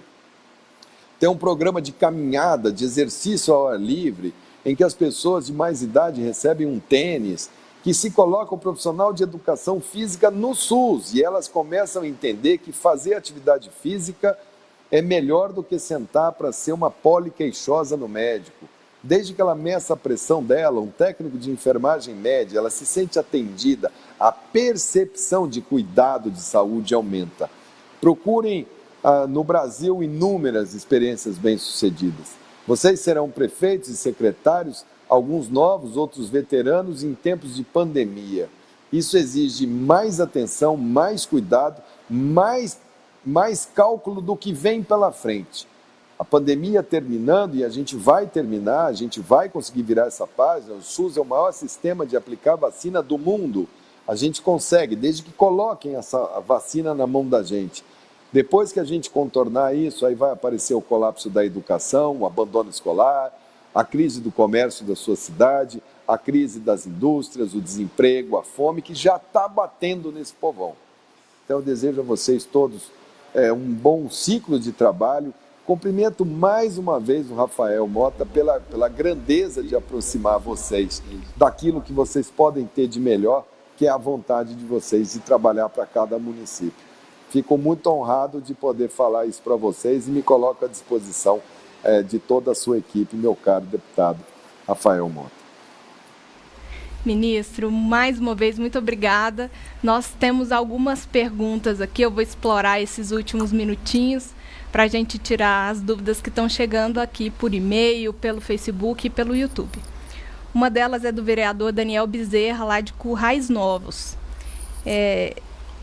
Tem um programa de caminhada, de exercício ao ar livre, em que as pessoas de mais idade recebem um tênis, que se coloca o profissional de educação física no SUS, e elas começam a entender que fazer atividade física é melhor do que sentar para ser uma poliqueixosa no médico. Desde que ela meça a pressão dela, um técnico de enfermagem média, ela se sente atendida, a percepção de cuidado de saúde aumenta. Procurem no Brasil inúmeras experiências bem-sucedidas. Vocês serão prefeitos e secretários, alguns novos, outros veteranos, em tempos de pandemia. Isso exige mais atenção, mais cuidado, mais cálculo do que vem pela frente. A pandemia terminando, e a gente vai terminar, a gente vai conseguir virar essa página. O SUS é o maior sistema de aplicar vacina do mundo. A gente consegue, desde que coloquem essa vacina na mão da gente. Depois que a gente contornar isso, aí vai aparecer o colapso da educação, o abandono escolar, a crise do comércio da sua cidade, a crise das indústrias, o desemprego, a fome, que já está batendo nesse povão. Então eu desejo a vocês todos um bom ciclo de trabalho. Cumprimento mais uma vez o Rafael Mota pela grandeza de aproximar vocês daquilo que vocês podem ter de melhor, que é a vontade de vocês de trabalhar para cada município. Fico muito honrado de poder falar isso para vocês e me coloco à disposição de toda a sua equipe, meu caro deputado Rafael Mota. Ministro, mais uma vez, muito obrigada. Nós temos algumas perguntas aqui, eu vou explorar esses últimos minutinhos para a gente tirar as dúvidas que estão chegando aqui por e-mail, pelo Facebook e pelo YouTube. Uma delas é do vereador Daniel Bezerra, lá de Currais Novos.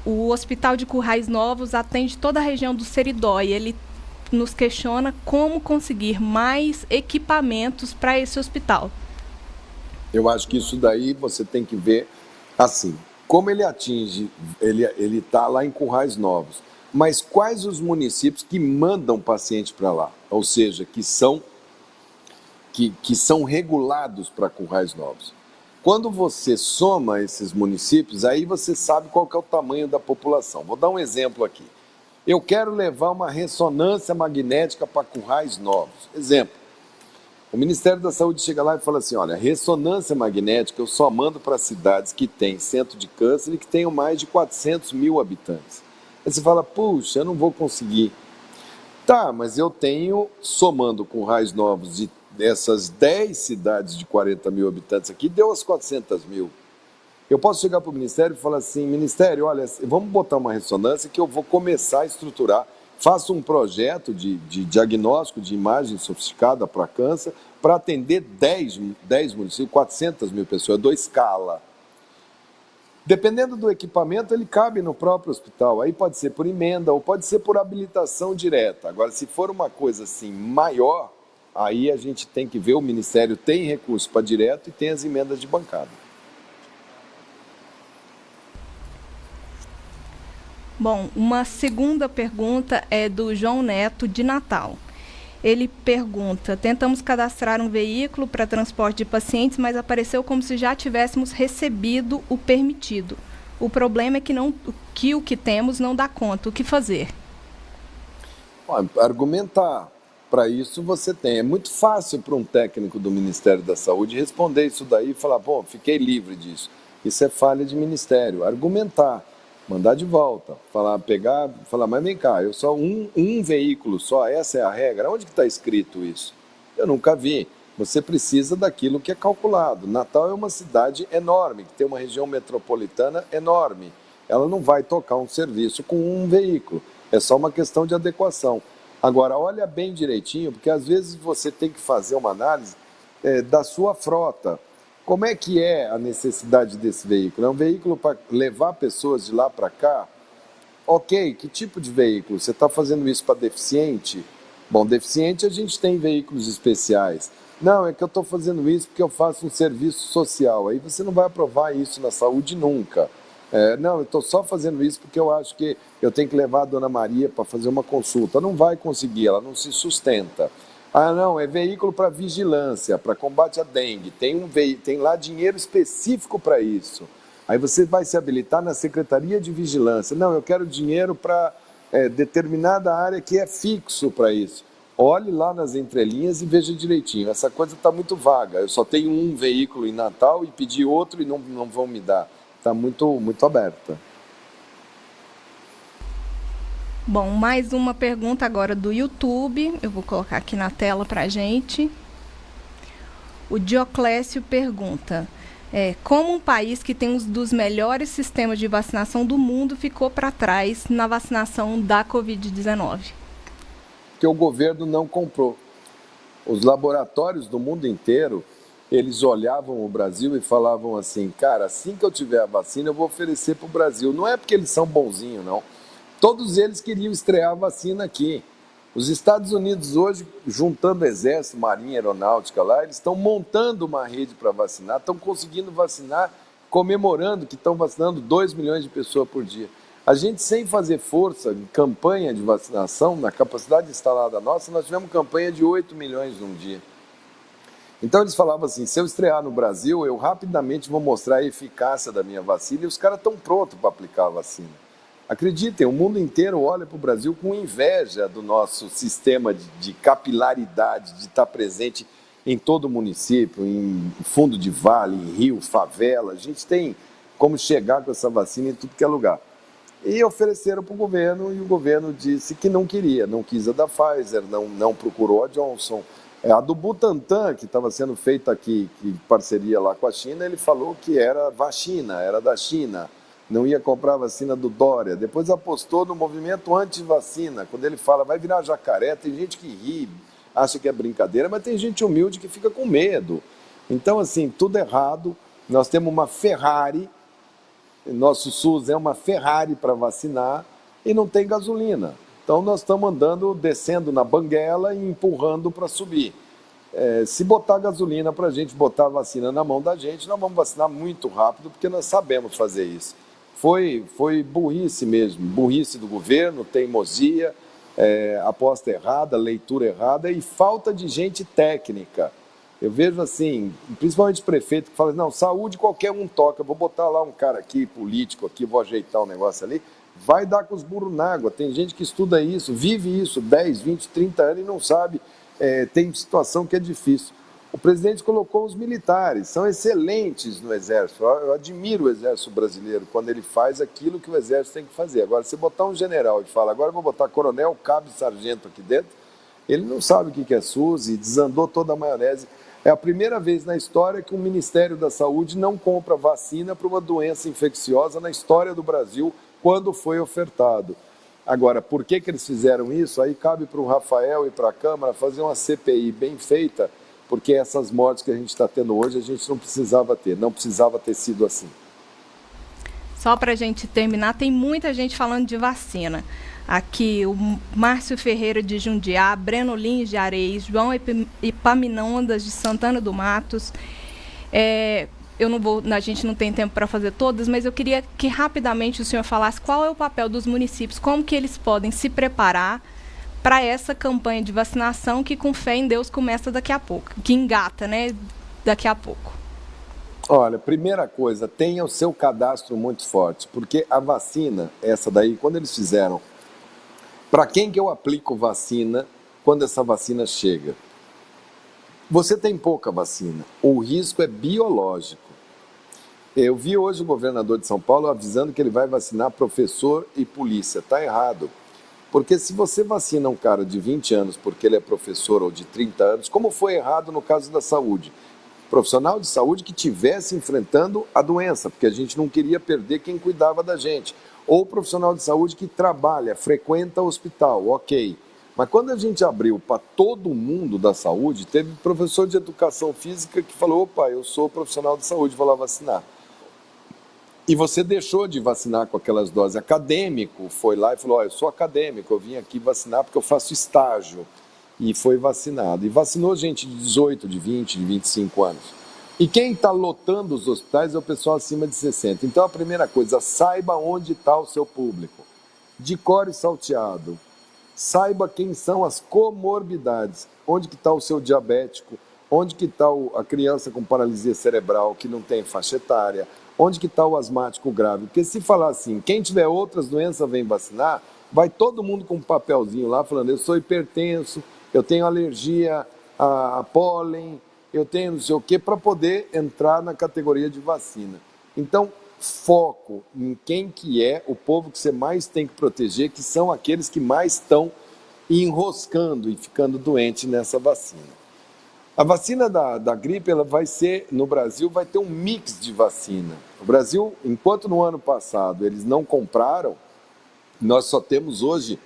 O Hospital de Currais Novos atende toda a região do Seridó e ele nos questiona como conseguir mais equipamentos para esse hospital. Eu acho que isso daí você tem que ver assim, como ele atinge, ele está lá em Currais Novos, mas quais os municípios que mandam paciente para lá, ou seja, que são regulados para Currais Novos. Quando você soma esses municípios, aí você sabe qual que é o tamanho da população. Vou dar um exemplo aqui. Eu quero levar uma ressonância magnética para Currais Novos. Exemplo. O Ministério da Saúde chega lá e fala assim, olha, ressonância magnética eu só mando para cidades que têm centro de câncer e que tenham mais de 400 mil habitantes. Aí você fala, puxa, eu não vou conseguir. Tá, mas eu tenho, somando Currais Novos, dessas 10 cidades de 40 mil habitantes aqui, deu as 400 mil. Eu posso chegar para o Ministério e falar assim, Ministério, olha, vamos botar uma ressonância que eu vou começar a estruturar. Faço um projeto de diagnóstico de imagem sofisticada para câncer para atender 10 municípios, 400 mil pessoas, eu dou escala. Dependendo do equipamento, ele cabe no próprio hospital. Aí pode ser por emenda ou pode ser por habilitação direta. Agora, se for uma coisa assim maior, aí a gente tem que ver, o Ministério tem recurso para direto e tem as emendas de bancada. Bom, uma segunda pergunta é do João Neto, de Natal. Ele pergunta, tentamos cadastrar um veículo para transporte de pacientes, mas apareceu como se já tivéssemos recebido o permitido. O problema é que o que temos não dá conta. O que fazer? Argumentar. Para isso você tem. É muito fácil para um técnico do Ministério da Saúde responder isso daí e falar, bom, fiquei livre disso. Isso é falha de ministério. Argumentar. Mandar de volta, falar, mas vem cá, eu só um veículo só, essa é a regra? Onde que está escrito isso? Eu nunca vi. Você precisa daquilo que é calculado. Natal é uma cidade enorme, que tem uma região metropolitana enorme. Ela não vai tocar um serviço com um veículo, é só uma questão de adequação. Agora, olha bem direitinho, porque às vezes você tem que fazer uma análise da sua frota. Como é que é a necessidade desse veículo? É um veículo para levar pessoas de lá para cá? Ok, que tipo de veículo? Você está fazendo isso para deficiente? Bom, deficiente a gente tem veículos especiais. Não, é que eu estou fazendo isso porque eu faço um serviço social. Aí você não vai aprovar isso na saúde nunca. Não, eu estou só fazendo isso porque eu acho que eu tenho que levar a Dona Maria para fazer uma consulta. Não vai conseguir, ela não se sustenta. Ah, não, é veículo para vigilância, para combate à dengue. Tem lá dinheiro específico para isso. Aí você vai se habilitar na Secretaria de Vigilância. Não, eu quero dinheiro para determinada área que é fixo para isso. Olhe lá nas entrelinhas e veja direitinho. Essa coisa está muito vaga. Eu só tenho um veículo em Natal e pedi outro e não vão me dar. Está muito, muito aberta. Bom, mais uma pergunta agora do YouTube. Eu vou colocar aqui na tela para a gente. O Dioclésio pergunta, como um país que tem um dos melhores sistemas de vacinação do mundo ficou para trás na vacinação da Covid-19? Porque o governo não comprou. Os laboratórios do mundo inteiro, eles olhavam o Brasil e falavam assim, cara, assim que eu tiver a vacina, eu vou oferecer para o Brasil. Não é porque eles são bonzinhos, não. Todos eles queriam estrear a vacina aqui. Os Estados Unidos hoje, juntando exército, marinha, aeronáutica lá, eles estão montando uma rede para vacinar, estão conseguindo vacinar, comemorando que estão vacinando 2 milhões de pessoas por dia. A gente, sem fazer força em campanha de vacinação, na capacidade instalada nossa, nós tivemos campanha de 8 milhões num dia. Então eles falavam assim, se eu estrear no Brasil, eu rapidamente vou mostrar a eficácia da minha vacina e os caras estão prontos para aplicar a vacina. Acreditem, o mundo inteiro olha para o Brasil com inveja do nosso sistema de capilaridade, de estar presente em todo município, em fundo de vale, em rio, favela. A gente tem como chegar com essa vacina em tudo que é lugar. e ofereceram para o governo, e o governo disse que não queria, não quis a da Pfizer, não procurou a Johnson. A do Butantan, que estava sendo feita aqui, em parceria lá com a China, ele falou que era vacina, era da China, não ia comprar a vacina do Dória. Depois apostou no movimento anti-vacina, quando ele fala vai virar jacaré, tem gente que ri, acha que é brincadeira, mas tem gente humilde que fica com medo. Então, assim, tudo errado. Nós temos uma Ferrari, nosso SUS é uma Ferrari para vacinar e não tem gasolina. Então, nós estamos andando, descendo na banguela e empurrando para subir. Se botar gasolina para a gente, botar a vacina na mão da gente, nós vamos vacinar muito rápido, porque nós sabemos fazer isso. Foi burrice mesmo, burrice do governo, teimosia, aposta errada, leitura errada e falta de gente técnica. Eu vejo assim, principalmente prefeito que fala, não, saúde qualquer um toca, vou botar lá um cara aqui, político aqui, vou ajeitar um negócio ali, vai dar com os burros na água. Tem gente que estuda isso, vive isso 10, 20, 30 anos e não sabe, tem situação que é difícil. O presidente colocou os militares, são excelentes no Exército. Eu admiro o Exército brasileiro quando ele faz aquilo que o Exército tem que fazer. Agora, se botar um general e fala, agora eu vou botar coronel, cabo e sargento aqui dentro, ele não sabe o que é SUS e desandou toda a maionese. É a primeira vez na história que o Ministério da Saúde não compra vacina para uma doença infecciosa na história do Brasil, quando foi ofertado. Agora, por que eles fizeram isso? Aí cabe para o Rafael e para a Câmara fazer uma CPI bem feita, porque essas mortes que a gente está tendo hoje, a gente não precisava ter sido assim. Só para a gente terminar, tem muita gente falando de vacina. Aqui, o Márcio Ferreira de Jundiá, Breno Lins de Areis, João Epaminondas de Santana do Matos. A gente não tem tempo para fazer todas, mas eu queria que rapidamente o senhor falasse qual é o papel dos municípios, como que eles podem se preparar para essa campanha de vacinação que, com fé em Deus, começa daqui a pouco, que engata, né, daqui a pouco. Olha, primeira coisa, tenha o seu cadastro muito forte, porque a vacina, essa daí, quando eles fizeram, para quem que eu aplico vacina quando essa vacina chega? Você tem pouca vacina, o risco é biológico. Eu vi hoje o governador de São Paulo avisando que ele vai vacinar professor e polícia. Está errado. Porque se você vacina um cara de 20 anos porque ele é professor ou de 30 anos, como foi errado no caso da saúde? Profissional de saúde que estivesse enfrentando a doença, porque a gente não queria perder quem cuidava da gente. Ou profissional de saúde que trabalha, frequenta o hospital, ok. Mas quando a gente abriu para todo mundo da saúde, teve professor de educação física que falou, opa, eu sou profissional de saúde, vou lá vacinar. E você deixou de vacinar com aquelas doses. Acadêmico foi lá e falou, eu sou acadêmico, eu vim aqui vacinar porque eu faço estágio. E foi vacinado. E vacinou gente de 18, de 20, de 25 anos. E quem está lotando os hospitais é o pessoal acima de 60. Então, a primeira coisa, saiba onde está o seu público. De cor e salteado. Saiba quem são as comorbidades. Onde que está o seu diabético, onde que está a criança com paralisia cerebral que não tem faixa etária, onde que está o asmático grave. Porque se falar assim, quem tiver outras doenças vem vacinar, vai todo mundo com um papelzinho lá falando, eu sou hipertenso, eu tenho alergia a pólen, eu tenho não sei o quê, para poder entrar na categoria de vacina. Então, foco em quem que é o povo que você mais tem que proteger, que são aqueles que mais estão enroscando e ficando doentes nessa vacina. A vacina da gripe, ela vai ser, no Brasil, vai ter um mix de vacina. O Brasil, enquanto no ano passado eles não compraram, nós só temos hoje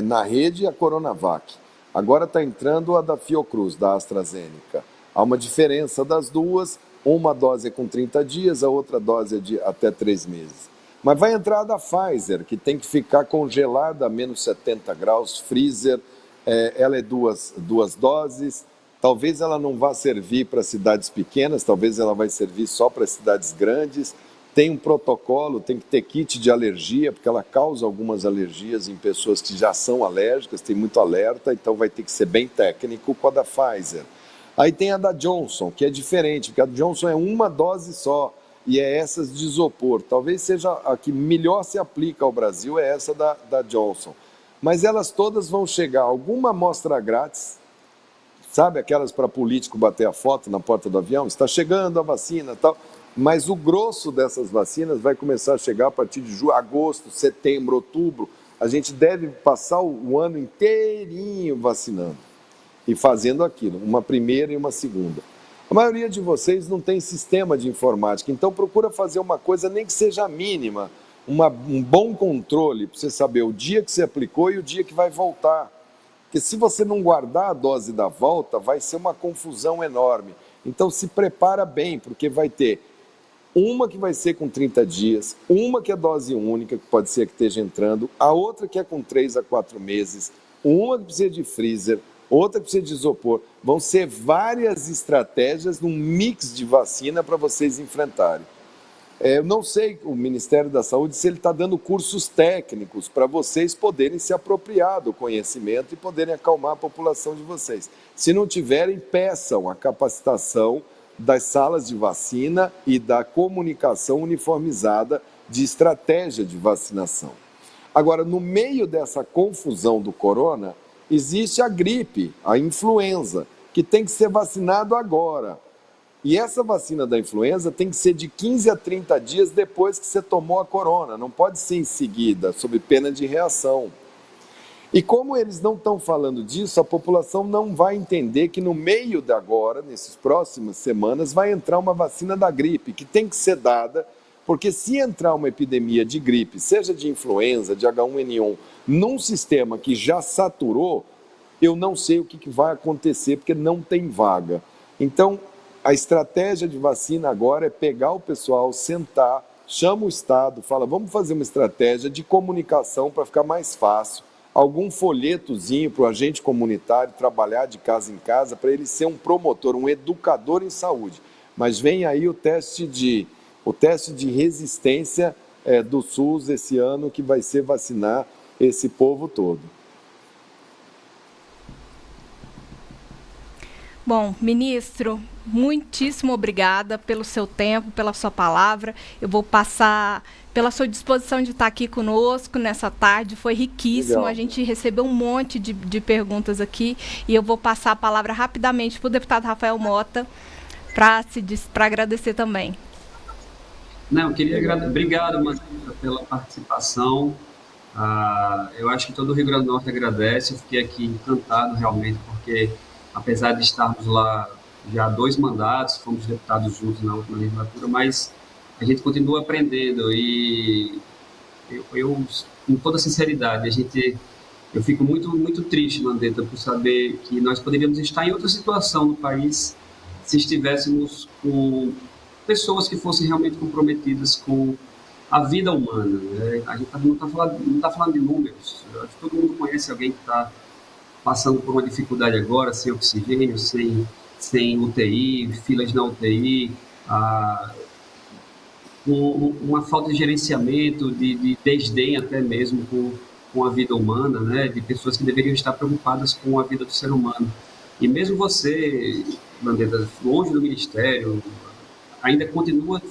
na rede a Coronavac. Agora está entrando a da Fiocruz, da AstraZeneca. Há uma diferença das duas, uma dose é com 30 dias, a outra dose é de até 3 meses. Mas vai entrar a da Pfizer, que tem que ficar congelada a menos 70 graus, freezer, ela é duas doses. Talvez ela não vá servir para cidades pequenas, talvez ela vai servir só para cidades grandes. Tem um protocolo, tem que ter kit de alergia, porque ela causa algumas alergias em pessoas que já são alérgicas, tem muito alerta, então vai ter que ser bem técnico com a da Pfizer. Aí tem a da Johnson, que é diferente, porque a Johnson é uma dose só, e é essas de isopor. Talvez seja a que melhor se aplica ao Brasil, é essa da Johnson. Mas elas todas vão chegar, alguma amostra grátis, sabe aquelas para político bater a foto na porta do avião? Está chegando a vacina e tal. mas o grosso dessas vacinas vai começar a chegar a partir de agosto, setembro, outubro. A gente deve passar o ano inteirinho vacinando e fazendo aquilo, uma primeira e uma segunda. A maioria de vocês não tem sistema de informática, então procura fazer uma coisa, nem que seja mínima, um bom controle, para você saber o dia que você aplicou e o dia que vai voltar. Porque se você não guardar a dose da volta, vai ser uma confusão enorme. Então se prepara bem, porque vai ter uma que vai ser com 30 dias, uma que é dose única, que pode ser que esteja entrando, a outra que é com 3 a 4 meses, uma que precisa de freezer, outra que precisa de isopor. Vão ser várias estratégias num mix de vacina para vocês enfrentarem. Eu não sei, o Ministério da Saúde, se ele está dando cursos técnicos para vocês poderem se apropriar do conhecimento e poderem acalmar a população de vocês. Se não tiverem, peçam a capacitação das salas de vacina e da comunicação uniformizada de estratégia de vacinação. Agora, no meio dessa confusão do corona, existe a gripe, a influenza, que tem que ser vacinado agora. E essa vacina da influenza tem que ser de 15 a 30 dias depois que você tomou a corona, não pode ser em seguida, sob pena de reação. E como eles não estão falando disso, a população não vai entender que no meio de agora, nessas próximas semanas, vai entrar uma vacina da gripe, que tem que ser dada, porque se entrar uma epidemia de gripe, seja de influenza, de H1N1, num sistema que já saturou, eu não sei o que vai acontecer, porque não tem vaga. Então, a estratégia de vacina agora é pegar o pessoal, sentar, chama o Estado, fala, vamos fazer uma estratégia de comunicação para ficar mais fácil, algum folhetozinho para o agente comunitário trabalhar de casa em casa, para ele ser um promotor, um educador em saúde. Mas vem aí o teste de resistência do SUS esse ano, que vai ser vacinar esse povo todo. Bom, ministro, muitíssimo obrigada pelo seu tempo, pela sua palavra. Eu vou passar pela sua disposição de estar aqui conosco nessa tarde. Foi riquíssimo. Legal. A gente recebeu um monte de perguntas aqui e eu vou passar a palavra rapidamente para o deputado Rafael Mota para agradecer também. Não, eu queria obrigado, Marcela, pela participação. Eu acho que todo o Rio Grande do Norte agradece. Eu fiquei aqui encantado realmente, porque apesar de estarmos lá já há 2 mandatos, fomos deputados juntos na última legislatura, mas a gente continua aprendendo e eu com toda sinceridade, eu fico muito triste, Mandetta, por saber que nós poderíamos estar em outra situação no país se estivéssemos com pessoas que fossem realmente comprometidas com a vida humana, né? A gente não está falando de números. Eu acho que todo mundo conhece alguém que está passando por uma dificuldade agora, sem oxigênio, sem UTI, filas na UTI, uma falta de gerenciamento, de desdém até mesmo com a vida humana, né? De pessoas que deveriam estar preocupadas com a vida do ser humano. E mesmo você, Mandetta, longe do Ministério, ainda continua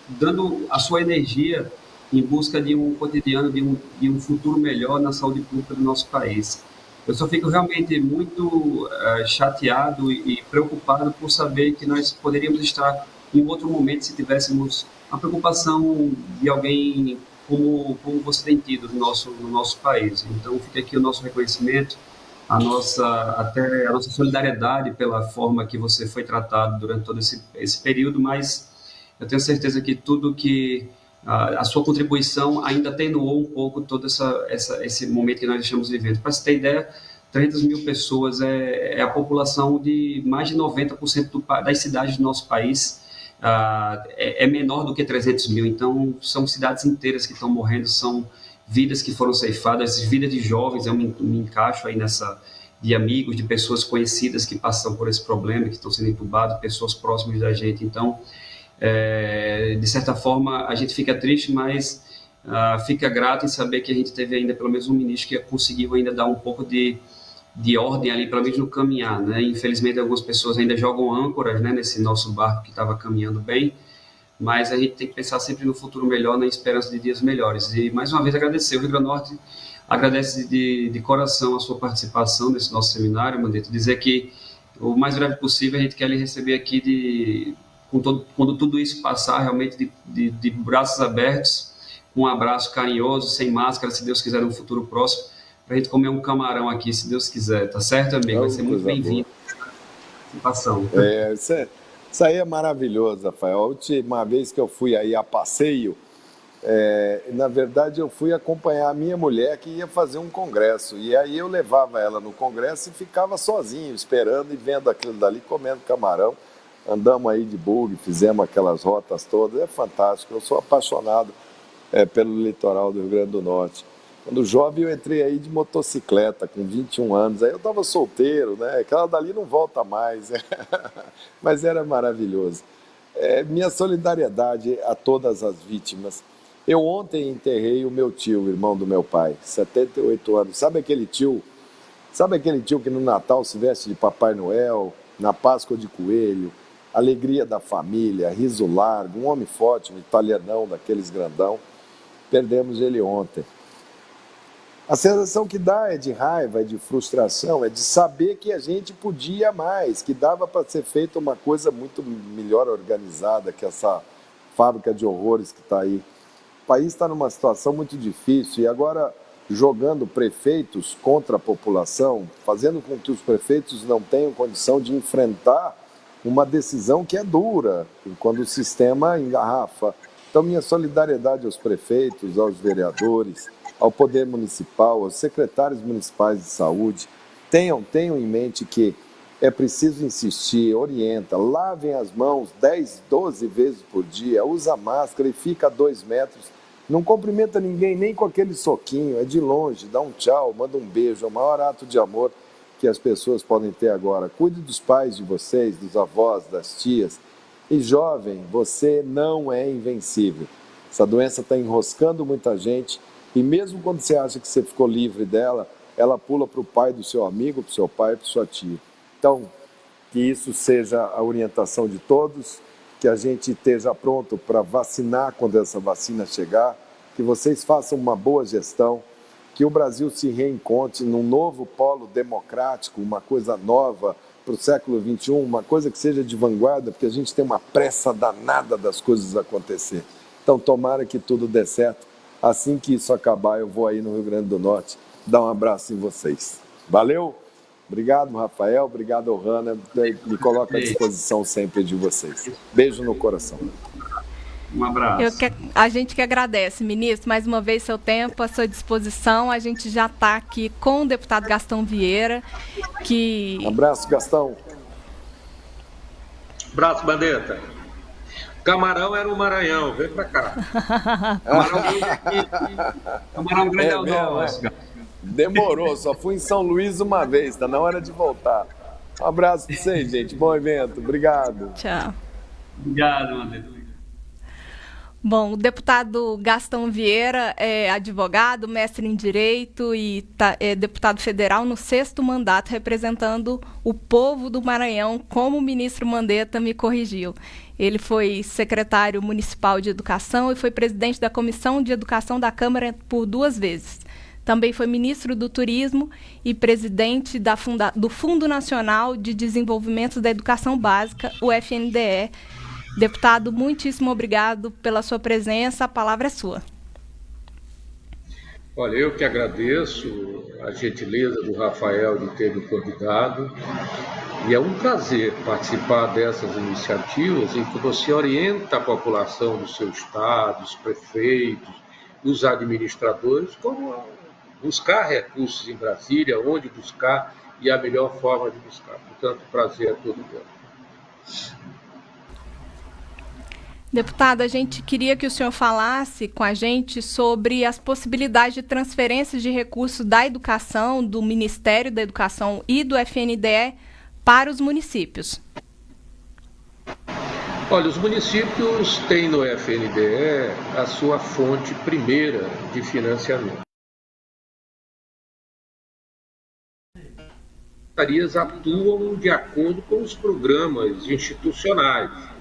dando a sua energia em busca de um cotidiano, de um futuro melhor na saúde pública do nosso país. Eu só fico realmente muito chateado e preocupado por saber que nós poderíamos estar em outro momento se tivéssemos a preocupação de alguém como você tem tido no nosso país. Então, fica aqui o nosso reconhecimento, a nossa solidariedade pela forma que você foi tratado durante todo esse período, mas eu tenho certeza que tudo que a sua contribuição ainda atenuou um pouco todo esse momento que nós estamos vivendo. Para você ter ideia, 300 mil pessoas é a população de mais de 90% das cidades do nosso país, é menor do que 300 mil, então são cidades inteiras que estão morrendo, são vidas que foram ceifadas, vidas de jovens, eu me encaixo aí de amigos, de pessoas conhecidas que passam por esse problema, que estão sendo entubados, pessoas próximas da gente. Então, de certa forma, a gente fica triste, mas fica grato em saber que a gente teve ainda pelo menos um ministro que conseguiu ainda dar um pouco de ordem ali, pelo menos no caminhar, né? Infelizmente, algumas pessoas ainda jogam âncoras, né, nesse nosso barco que estava caminhando bem, mas a gente tem que pensar sempre no futuro melhor, na esperança de dias melhores. E, mais uma vez, agradecer. O Rio Grande do Norte agradece de coração a sua participação nesse nosso seminário, Mandetta. Dizer que o mais breve possível a gente quer lhe receber aqui quando tudo isso passar, realmente de braços abertos, um abraço carinhoso, sem máscara, se Deus quiser, no futuro próximo, para a gente comer um camarão aqui, se Deus quiser, tá certo, amigo? Vai ser muito bem-vindo. Isso aí é maravilhoso, Rafael. A última vez que eu fui aí a passeio, na verdade eu fui acompanhar a minha mulher que ia fazer um congresso, e aí eu levava ela no congresso e ficava sozinho, esperando e vendo aquilo dali, comendo camarão. Andamos aí de bug, fizemos aquelas rotas todas, é fantástico. Eu sou apaixonado pelo litoral do Rio Grande do Norte. Quando jovem eu entrei aí de motocicleta, com 21 anos, aí eu estava solteiro, né? Aquela dali não volta mais, mas era maravilhoso. Minha solidariedade a todas as vítimas. Eu ontem enterrei o meu tio, irmão do meu pai, 78 anos. Sabe aquele tio que no Natal se veste de Papai Noel, na Páscoa de coelho, alegria da família, riso largo, um homem forte, um italianão daqueles grandão. Perdemos ele ontem. A sensação que dá é de raiva, é de frustração, é de saber que a gente podia mais, que dava para ser feita uma coisa muito melhor organizada que essa fábrica de horrores que está aí. O país está numa situação muito difícil e agora jogando prefeitos contra a população, fazendo com que os prefeitos não tenham condição de enfrentar uma decisão que é dura, quando o sistema engarrafa. Então, minha solidariedade aos prefeitos, aos vereadores, ao Poder Municipal, aos secretários municipais de saúde. Tenham em mente que é preciso insistir, orienta, lavem as mãos 10, 12 vezes por dia, usa máscara e fica a 2 metros. Não cumprimenta ninguém nem com aquele soquinho, é de longe, dá um tchau, manda um beijo, é o maior ato de amor que as pessoas podem ter agora. Cuide dos pais de vocês, dos avós, das tias. E jovem, você não é invencível. Essa doença está enroscando muita gente e mesmo quando você acha que você ficou livre dela, ela pula para o pai do seu amigo, para o seu pai, para sua tia. Então, que isso seja a orientação de todos, que a gente esteja pronto para vacinar quando essa vacina chegar, que vocês façam uma boa gestão, que o Brasil se reencontre num novo polo democrático, uma coisa nova para o século XXI, uma coisa que seja de vanguarda, porque a gente tem uma pressa danada das coisas acontecer. Então, tomara que tudo dê certo. Assim que isso acabar, eu vou aí no Rio Grande do Norte dar um abraço em vocês. Valeu? Obrigado, Rafael. Obrigado, Hanna. Me coloco à disposição sempre de vocês. Beijo no coração. Um abraço. A gente que agradece, ministro, mais uma vez seu tempo, à sua disposição. A gente já está aqui com o deputado Gastão Vieira, que... Um abraço, Gastão. Abraço, Bandeta. Camarão era o Maranhão, vem pra cá. Camarão grande é o nosso. Demorou, só fui em São Luís uma vez, tá na hora de voltar. Um abraço pra vocês, gente. Bom evento. Obrigado. Tchau. Obrigado, Mandetta. Bom, o deputado Gastão Vieira é advogado, mestre em Direito e é deputado federal no 6º mandato, representando o povo do Maranhão, como o ministro Mandetta me corrigiu. Ele foi secretário municipal de Educação e foi presidente da Comissão de Educação da Câmara por 2 vezes. Também foi ministro do Turismo e presidente do Fundo Nacional de Desenvolvimento da Educação Básica, o FNDE. Deputado, muitíssimo obrigado pela sua presença. A palavra é sua. Olha, eu que agradeço a gentileza do Rafael de ter me convidado. E é um prazer participar dessas iniciativas em que você orienta a população do seu estado, os prefeitos, os administradores, como buscar recursos em Brasília, onde buscar e a melhor forma de buscar. Portanto, o prazer é todo meu. Deputado, a gente queria que o senhor falasse com a gente sobre as possibilidades de transferências de recursos da educação, do Ministério da Educação e do FNDE para os municípios. Olha, os municípios têm no FNDE a sua fonte primeira de financiamento. As secretarias atuam de acordo com os programas institucionais.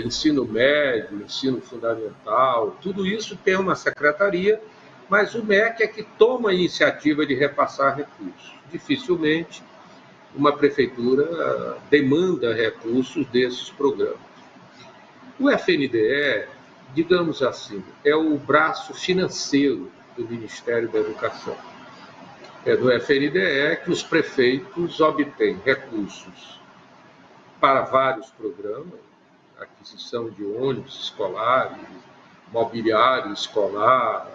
Ensino médio, ensino fundamental, tudo isso tem uma secretaria, mas o MEC é que toma a iniciativa de repassar recursos. Dificilmente uma prefeitura demanda recursos desses programas. O FNDE, digamos assim, é o braço financeiro do Ministério da Educação. É do FNDE que os prefeitos obtêm recursos para vários programas, aquisição de ônibus escolares, mobiliário escolar,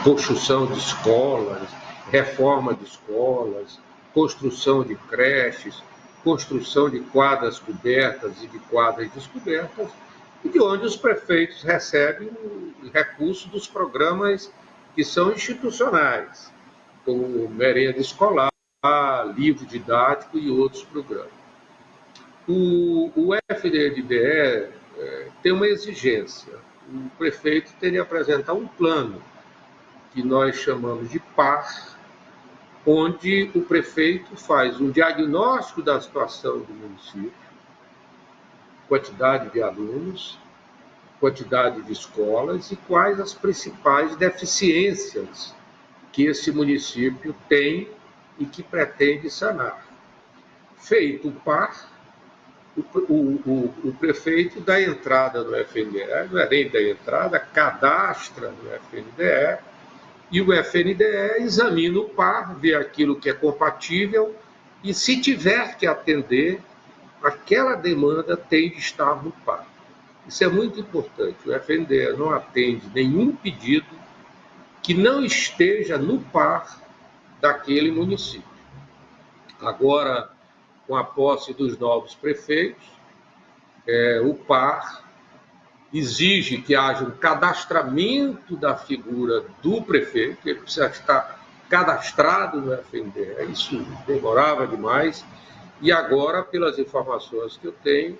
construção de escolas, reforma de escolas, construção de creches, construção de quadras cobertas e de quadras descobertas, e de onde os prefeitos recebem recursos dos programas que são institucionais, como merenda escolar, livro didático e outros programas. O FNDE tem uma exigência. O prefeito teria que apresentar um plano, que nós chamamos de PAR, onde o prefeito faz um diagnóstico da situação do município, quantidade de alunos, quantidade de escolas e quais as principais deficiências que esse município tem e que pretende sanar. Feito o PAR, o prefeito dá entrada no FNDE, não é nem da entrada, cadastra no FNDE, e o FNDE examina o PAR, vê aquilo que é compatível, e se tiver que atender, aquela demanda tem de estar no PAR. Isso é muito importante. O FNDE não atende nenhum pedido que não esteja no PAR daquele município. Agora, com a posse dos novos prefeitos, o PAR exige que haja um cadastramento da figura do prefeito, ele precisa estar cadastrado no FNDE, isso demorava demais, e agora, pelas informações que eu tenho,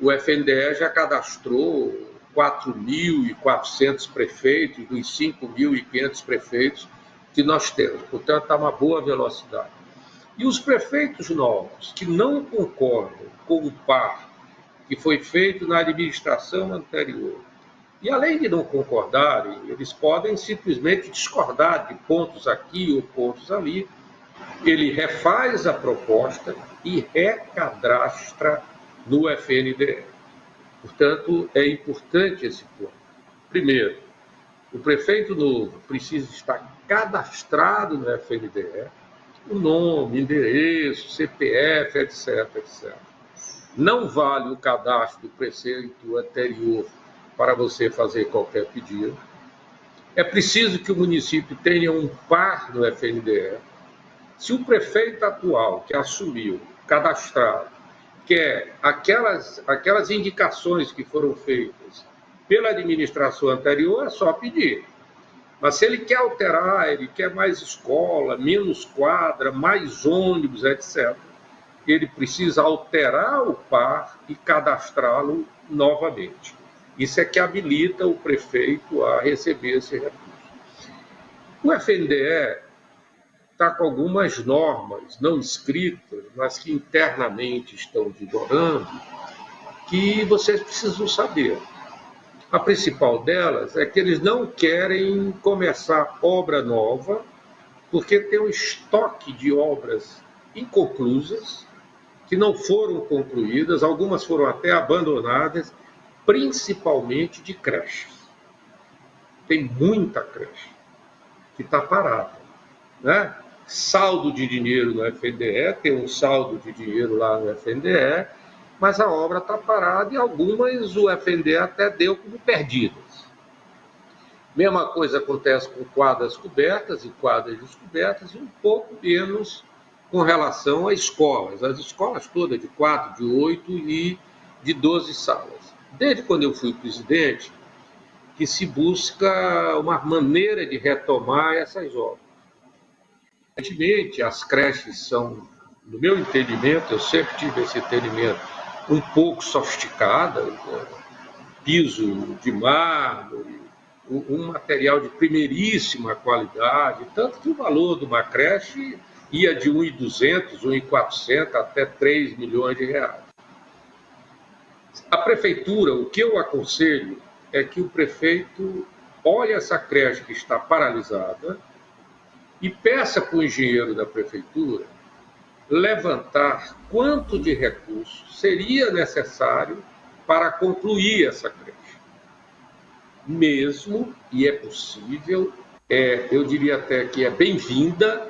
o FNDE já cadastrou 4.400 prefeitos dos 5.500 prefeitos que nós temos, portanto está uma boa velocidade. E os prefeitos novos que não concordam com o PAR que foi feito na administração anterior, e além de não concordarem, eles podem simplesmente discordar de pontos aqui ou pontos ali, ele refaz a proposta e recadastra no FNDE. Portanto, é importante esse ponto. Primeiro, o prefeito novo precisa estar cadastrado no FNDE, o nome, endereço, CPF, etc, etc. Não vale o cadastro do prefeito anterior para você fazer qualquer pedido. É preciso que o município tenha um PAR no FNDE. Se o prefeito atual que assumiu, cadastrado, quer aquelas indicações que foram feitas pela administração anterior, é só pedir. Mas se ele quer alterar, ele quer mais escola, menos quadra, mais ônibus, etc., ele precisa alterar o PAR e cadastrá-lo novamente. Isso é que habilita o prefeito a receber esse recurso. O FNDE está com algumas normas não escritas, mas que internamente estão vigorando, que vocês precisam saber. A principal delas é que eles não querem começar obra nova, porque tem um estoque de obras inconclusas, que não foram concluídas, algumas foram até abandonadas, principalmente de creches. Tem muita creche que está parada, né? Saldo de dinheiro no FNDE, tem um saldo de dinheiro lá no FNDE, mas a obra está parada e algumas o FNDE até deu como perdidas. Mesma coisa acontece com quadras cobertas e quadras descobertas, e um pouco menos com relação a escolas. As escolas todas de 4, de 8 e de 12 salas. Desde quando eu fui presidente, que se busca uma maneira de retomar essas obras. Evidentemente, as creches são, no meu entendimento, eu sempre tive esse entendimento, um pouco sofisticadas, piso de mármore, um material de primeiríssima qualidade, tanto que o valor de uma creche ia de 1.200, 1.400 até 3 milhões de reais. A prefeitura, o que eu aconselho é que o prefeito olhe essa creche que está paralisada e peça para o engenheiro da prefeitura levantar quanto de recurso seria necessário para concluir essa creche. Mesmo, e é possível, eu diria até que é bem-vinda,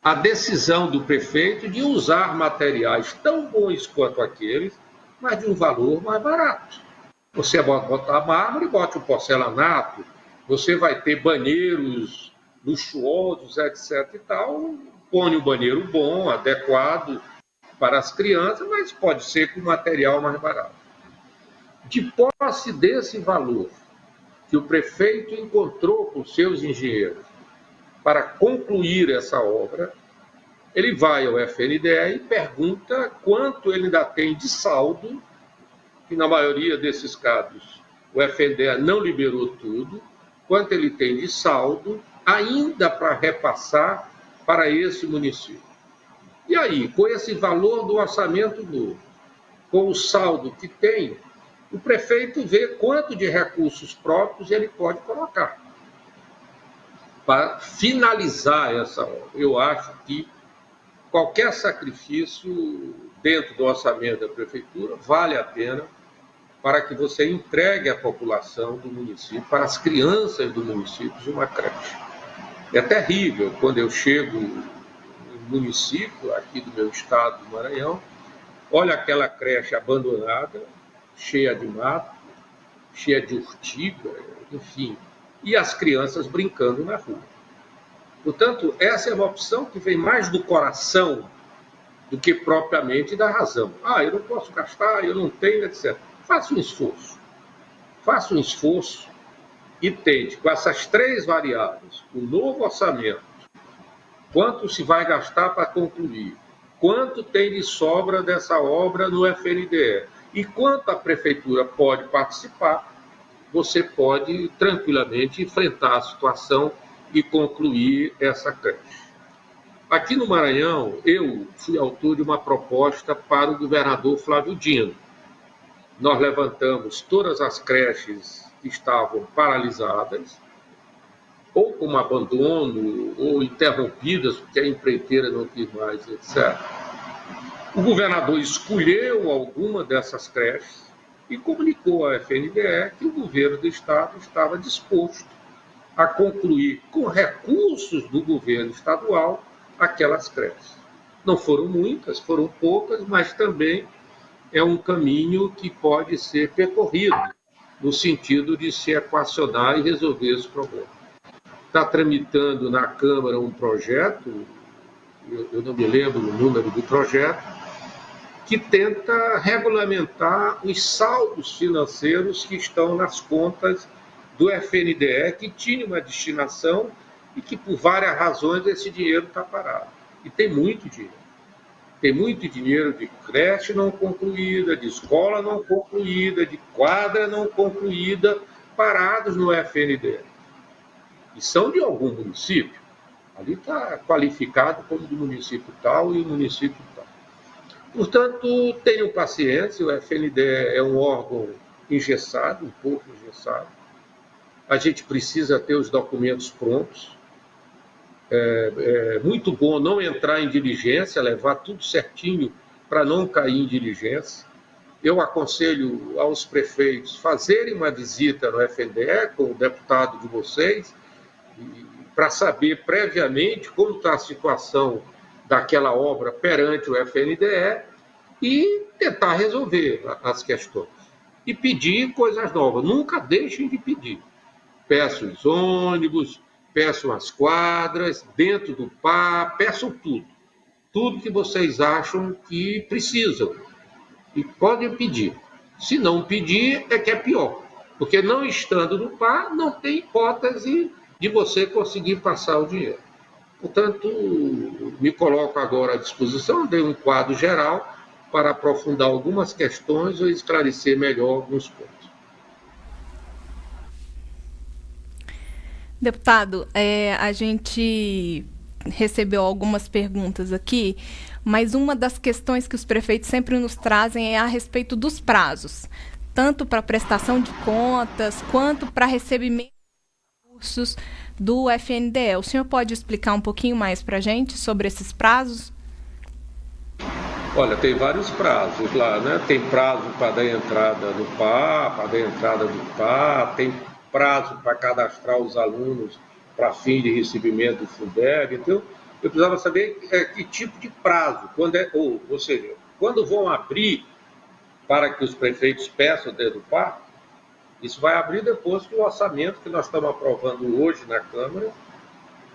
a decisão do prefeito de usar materiais tão bons quanto aqueles, mas de um valor mais barato. Você bota mármore, bota o porcelanato, você vai ter banheiros luxuosos, etc. e tal, põe um banheiro bom, adequado para as crianças, mas pode ser com material mais barato. De posse desse valor que o prefeito encontrou com seus engenheiros para concluir essa obra, ele vai ao FNDE e pergunta quanto ele ainda tem de saldo, que na maioria desses casos o FNDE não liberou tudo, quanto ele tem de saldo ainda para repassar para esse município. E aí, com esse valor do orçamento novo, com o saldo que tem, o prefeito vê quanto de recursos próprios ele pode colocar para finalizar essa obra. Eu acho que qualquer sacrifício dentro do orçamento da prefeitura vale a pena para que você entregue à população do município, para as crianças do município, uma creche. É terrível quando eu chego no município aqui do meu estado, do Maranhão, olha aquela creche abandonada, cheia de mato, cheia de urtiga, enfim, e as crianças brincando na rua. Portanto, essa é uma opção que vem mais do coração do que propriamente da razão. Eu não posso gastar, eu não tenho, etc. Faça um esforço e tente, com essas 3 variáveis, o novo orçamento, quanto se vai gastar para concluir, quanto tem de sobra dessa obra no FNDE e quanto a prefeitura pode participar, você pode tranquilamente enfrentar a situação e concluir essa creche. Aqui no Maranhão, eu fui autor de uma proposta para o governador Flávio Dino. Nós levantamos todas as creches que estavam paralisadas, ou com abandono, ou interrompidas, porque a empreiteira não quis mais, etc. O governador escolheu alguma dessas creches e comunicou à FNDE que o governo do estado estava disposto a concluir com recursos do governo estadual aquelas creches. Não foram muitas, foram poucas, mas também é um caminho que pode ser percorrido no sentido de se equacionar e resolver esse problema. Está tramitando na Câmara um projeto, eu não me lembro o número do projeto, que tenta regulamentar os saldos financeiros que estão nas contas do FNDE, que tinha uma destinação e que, por várias razões, esse dinheiro está parado. E tem muito dinheiro. Tem muito dinheiro de creche não concluída, de escola não concluída, de quadra não concluída, parados no FNDE. E são de algum município. Ali está qualificado como do município tal e o município tal. Portanto, tenham paciência, o FNDE é um órgão engessado, um pouco engessado. A gente precisa ter os documentos prontos. É muito bom não entrar em diligência, levar tudo certinho para não cair em diligência. Eu aconselho aos prefeitos fazerem uma visita no FNDE com o deputado de vocês, para saber previamente como está a situação daquela obra perante o FNDE e tentar resolver as questões. E pedir coisas novas. Nunca deixem de pedir. Peçam os ônibus, peçam as quadras, dentro do PA, peçam tudo. Tudo que vocês acham que precisam. E podem pedir. Se não pedir, é que é pior. Porque não estando no PA, não tem hipótese de você conseguir passar o dinheiro. Portanto, me coloco agora à disposição, dei um quadro geral para aprofundar algumas questões ou esclarecer melhor alguns pontos. Deputado, a gente recebeu algumas perguntas aqui, mas uma das questões que os prefeitos sempre nos trazem é a respeito dos prazos, tanto para prestação de contas quanto para recebimento de recursos do FNDE. O senhor pode explicar um pouquinho mais para a gente sobre esses prazos? Olha, tem vários prazos lá, né? Tem prazo para dar entrada no PA, para dar entrada do PA, tem prazo para cadastrar os alunos para fim de recebimento do Fundeb. Então, eu precisava saber que tipo de prazo, ou seja, quando vão abrir para que os prefeitos peçam dentro do PA. Isso vai abrir depois do orçamento que nós estamos aprovando hoje na Câmara.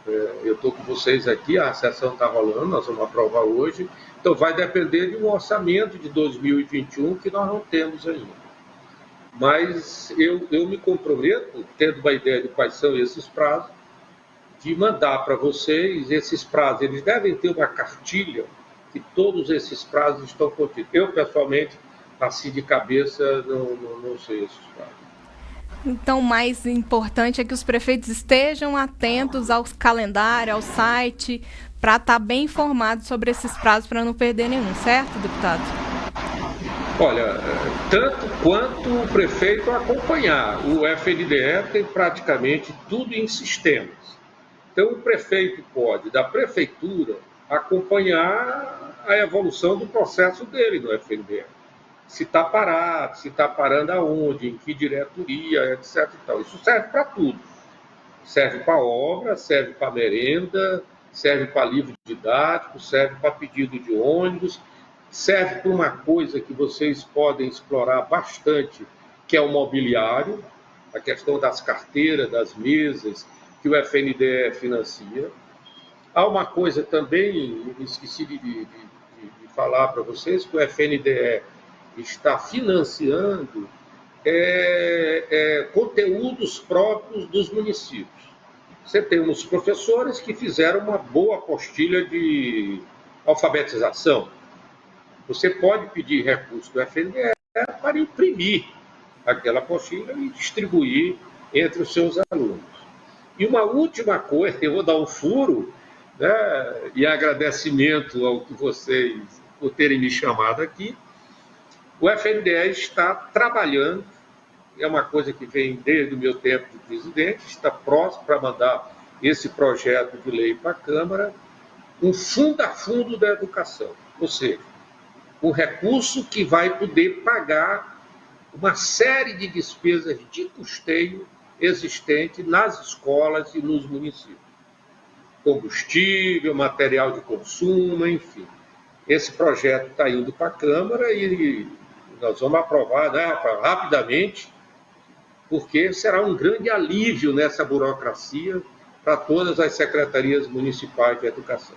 Eu estou com vocês aqui, a sessão está rolando, nós vamos aprovar hoje. Então, vai depender de um orçamento de 2021 que nós não temos ainda. Mas eu me comprometo, tendo uma ideia de quais são esses prazos, de mandar para vocês esses prazos. Eles devem ter uma cartilha que todos esses prazos estão contidos. Eu, pessoalmente, assim de cabeça, não sei esses prazos. Então, o mais importante é que os prefeitos estejam atentos ao calendário, ao site, para estar bem informados sobre esses prazos, para não perder nenhum, certo, deputado? Olha, tanto quanto o prefeito acompanhar. O FNDE tem praticamente tudo em sistemas. Então, o prefeito pode, da prefeitura, acompanhar a evolução do processo dele no FNDE. Se está parado, se está parando aonde, em que diretoria, etc. E tal. Isso serve para tudo. Serve para obra, serve para merenda, serve para livro didático, serve para pedido de ônibus, serve para uma coisa que vocês podem explorar bastante, que é o mobiliário, a questão das carteiras, das mesas, que o FNDE financia. Há uma coisa também, esqueci de falar para vocês, que o FNDE está financiando conteúdos próprios dos municípios. Você tem uns professores que fizeram uma boa apostila de alfabetização. Você pode pedir recurso do FNDE para imprimir aquela apostila e distribuir entre os seus alunos. E uma última coisa, eu vou dar um furo, né, e agradecimento ao que vocês por terem me chamado aqui. O FNDE está trabalhando, é uma coisa que vem desde o meu tempo de presidente, está próximo para mandar esse projeto de lei para a Câmara, um fundo a fundo da educação, ou seja, um recurso que vai poder pagar uma série de despesas de custeio existente nas escolas e nos municípios. Combustível, material de consumo, enfim. Esse projeto está indo para a Câmara e nós vamos aprovar, né, rapidamente, porque será um grande alívio nessa burocracia para todas as secretarias municipais de educação.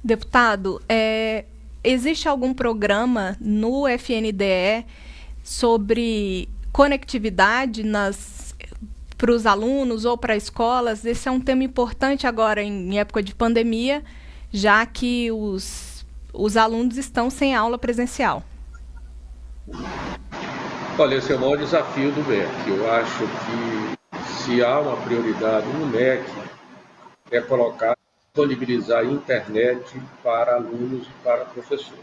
Deputado, existe algum programa no FNDE sobre conectividade para os alunos ou para escolas? Esse é um tema importante agora em época de pandemia, já que os alunos estão sem aula presencial. Olha, esse é o maior desafio do MEC. Eu acho que se há uma prioridade no MEC é disponibilizar a internet para alunos e para professores.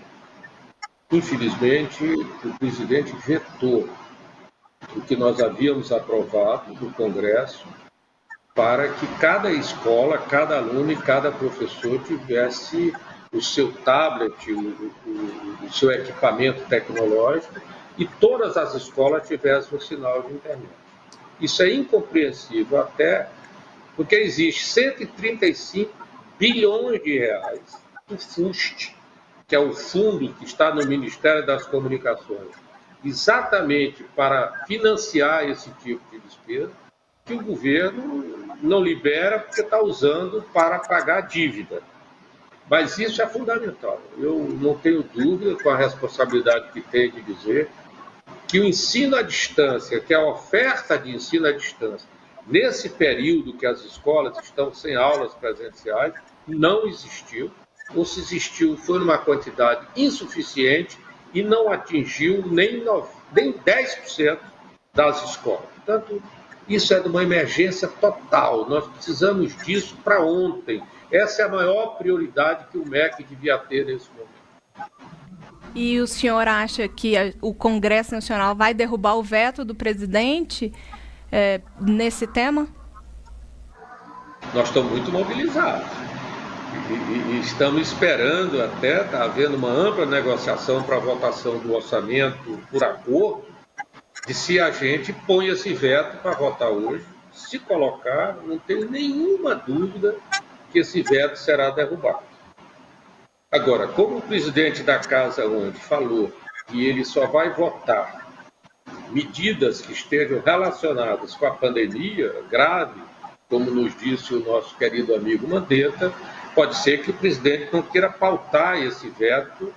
Infelizmente, o presidente vetou o que nós havíamos aprovado no Congresso para que cada escola, cada aluno e cada professor tivesse o seu tablet, o seu equipamento tecnológico e todas as escolas tivessem um sinal de internet. Isso é incompreensível até porque existe 135 bilhões de reais do FUST, que é o fundo que está no Ministério das Comunicações, exatamente para financiar esse tipo de despesa, que o governo não libera porque está usando para pagar dívida. Mas isso é fundamental. Eu não tenho dúvida, com a responsabilidade que tenho de dizer, que o ensino à distância, que a oferta de ensino à distância, nesse período que as escolas estão sem aulas presenciais, não existiu. Ou se existiu, foi numa quantidade insuficiente e não atingiu nem 10% das escolas. Portanto, isso é de uma emergência total. Nós precisamos disso para ontem. Essa é a maior prioridade que o MEC devia ter nesse momento. E o senhor acha que o Congresso Nacional vai derrubar o veto do presidente nesse tema? Nós estamos muito mobilizados. e estamos esperando até, está havendo uma ampla negociação para a votação do orçamento por acordo, de se a gente põe esse veto para votar hoje. Se colocar, não tenho nenhuma dúvida que esse veto será derrubado. Agora, como o presidente da Casa ontem falou que ele só vai votar medidas que estejam relacionadas com a pandemia grave, como nos disse o nosso querido amigo Mandetta, pode ser que o presidente não queira pautar esse veto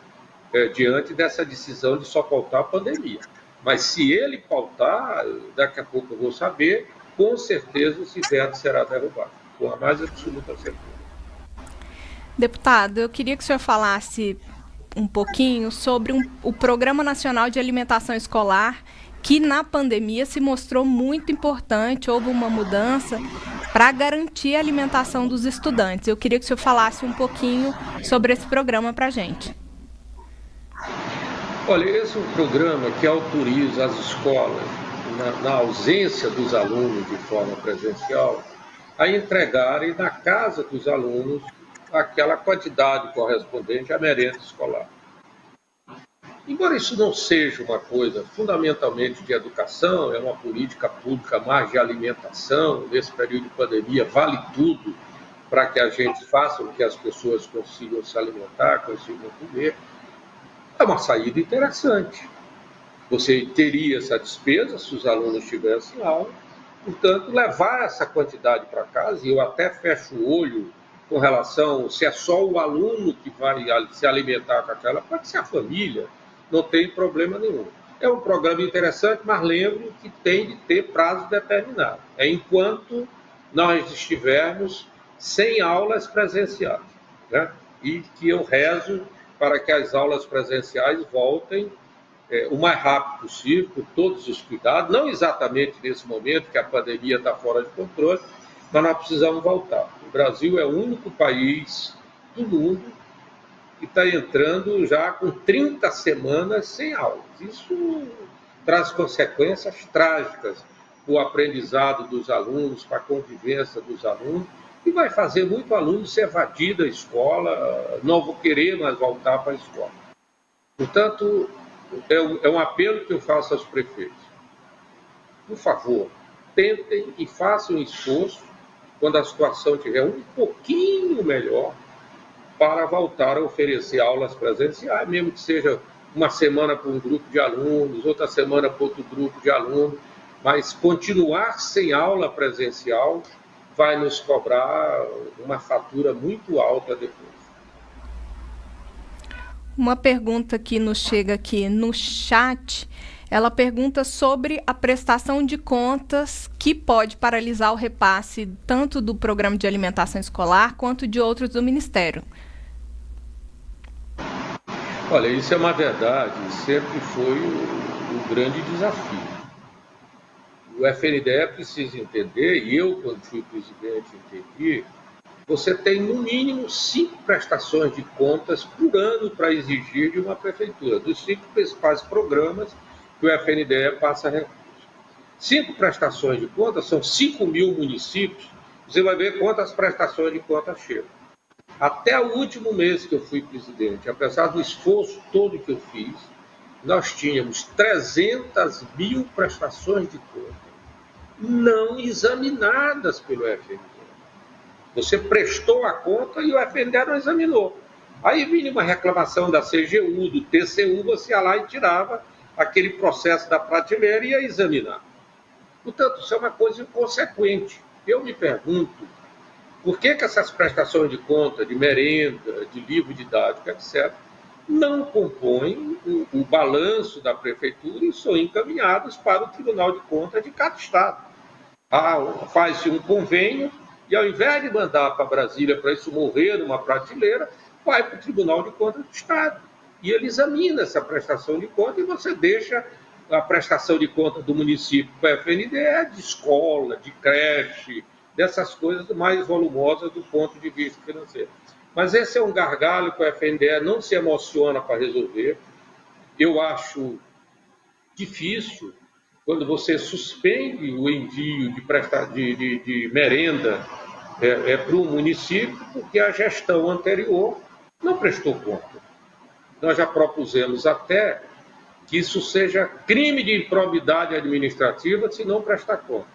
diante dessa decisão de só pautar a pandemia. Mas se ele pautar, daqui a pouco eu vou saber, com certeza esse veto será derrubado, com a mais absoluta certeza. Deputado, eu queria que o senhor falasse um pouquinho sobre o Programa Nacional de Alimentação Escolar, que na pandemia se mostrou muito importante, houve uma mudança para garantir a alimentação dos estudantes. Eu queria que o senhor falasse um pouquinho sobre esse programa para a gente. Olha, esse é um programa que autoriza as escolas, na ausência dos alunos de forma presencial, a entregarem na casa dos alunos aquela quantidade correspondente à merenda escolar. Embora isso não seja uma coisa fundamentalmente de educação, é uma política pública mais de alimentação, nesse período de pandemia vale tudo para que a gente faça com que as pessoas consigam se alimentar, consigam comer, é uma saída interessante. Você teria essa despesa se os alunos tivessem aula, portanto, levar essa quantidade para casa, e eu até fecho o olho com relação, se é só o aluno que vai se alimentar com aquela, pode ser a família, não tem problema nenhum. É um programa interessante, mas lembro que tem de ter prazo determinado. É enquanto nós estivermos sem aulas presenciais, né? E que eu rezo para que as aulas presenciais voltem o mais rápido possível, com todos os cuidados, não exatamente nesse momento que a pandemia está fora de controle, mas nós precisamos voltar. O Brasil é o único país do mundo que está entrando já com 30 semanas sem aulas. Isso traz consequências trágicas para o aprendizado dos alunos, para a convivência dos alunos, e vai fazer muito aluno se evadir da escola, não vou querer mais voltar para a escola. Portanto, é um apelo que eu faço aos prefeitos. Por favor, tentem e façam um esforço, quando a situação estiver um pouquinho melhor, para voltar a oferecer aulas presenciais, mesmo que seja uma semana para um grupo de alunos, outra semana para outro grupo de alunos, mas continuar sem aula presencial vai nos cobrar uma fatura muito alta depois. Uma pergunta que nos chega aqui no chat, ela pergunta sobre a prestação de contas que pode paralisar o repasse tanto do Programa de Alimentação Escolar quanto de outros do Ministério. Olha, isso é uma verdade, sempre foi o grande desafio. O FNDE precisa entender, e eu, quando fui presidente, entendi, você tem no mínimo 5 prestações de contas por ano para exigir de uma prefeitura, dos 5 principais programas que o FNDE passa recursos. 5 prestações de contas são 5.000 municípios, você vai ver quantas prestações de contas chegam. Até o último mês que eu fui presidente, apesar do esforço todo que eu fiz, nós tínhamos 300.000 prestações de contas não examinadas pelo FNDE. Você prestou a conta e o FNDE não examinou. Aí vinha uma reclamação da CGU, do TCU, você ia lá e tirava aquele processo da prateleira e ia examinar. Portanto, isso é uma coisa inconsequente. Eu me pergunto, por que essas prestações de conta, de merenda, de livro didático, etc., não compõem o balanço da prefeitura e são encaminhados para o Tribunal de Contas de cada estado. Faz-se um convênio e, ao invés de mandar para Brasília para isso morrer numa prateleira, vai para o Tribunal de Contas do Estado. E ele examina essa prestação de conta e você deixa a prestação de conta do município para a FNDE de escola, de creche, dessas coisas mais volumosas do ponto de vista financeiro. Mas esse é um gargalo que o FNDE não se emociona para resolver. Eu acho difícil quando você suspende o envio de merenda para o município, porque a gestão anterior não prestou conta. Nós já propusemos até que isso seja crime de improbidade administrativa se não prestar conta.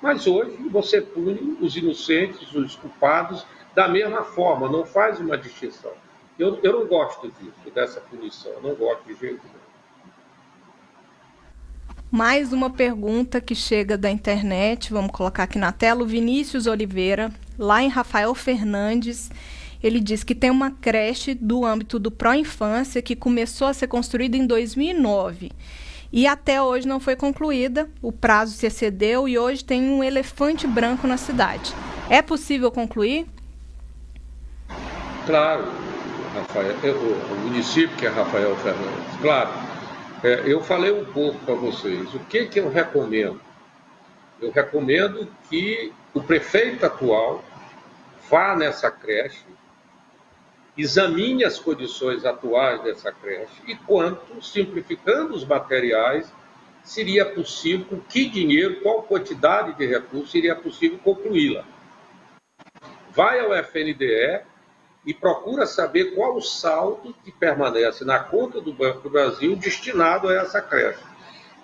Mas hoje você pune os inocentes, os culpados, da mesma forma, não faz uma distinção. Eu não gosto disso, dessa punição, eu não gosto de jeito nenhum. Mais uma pergunta que chega da internet, vamos colocar aqui na tela, o Vinícius Oliveira, lá em Rafael Fernandes. Ele diz que tem uma creche do âmbito do Pró-Infância que começou a ser construída em 2009 e até hoje não foi concluída, o prazo se excedeu e hoje tem um elefante branco na cidade. É possível concluir? Claro, Rafael, o município que é Rafael Fernandes, claro. Eu falei um pouco para vocês. O que eu recomendo? Eu recomendo que o prefeito atual vá nessa creche, examine as condições atuais dessa creche e quanto, simplificando os materiais, seria possível, com que dinheiro, qual quantidade de recursos seria possível concluí-la. Vai ao FNDE e procura saber qual o saldo que permanece na conta do Banco do Brasil destinado a essa creche.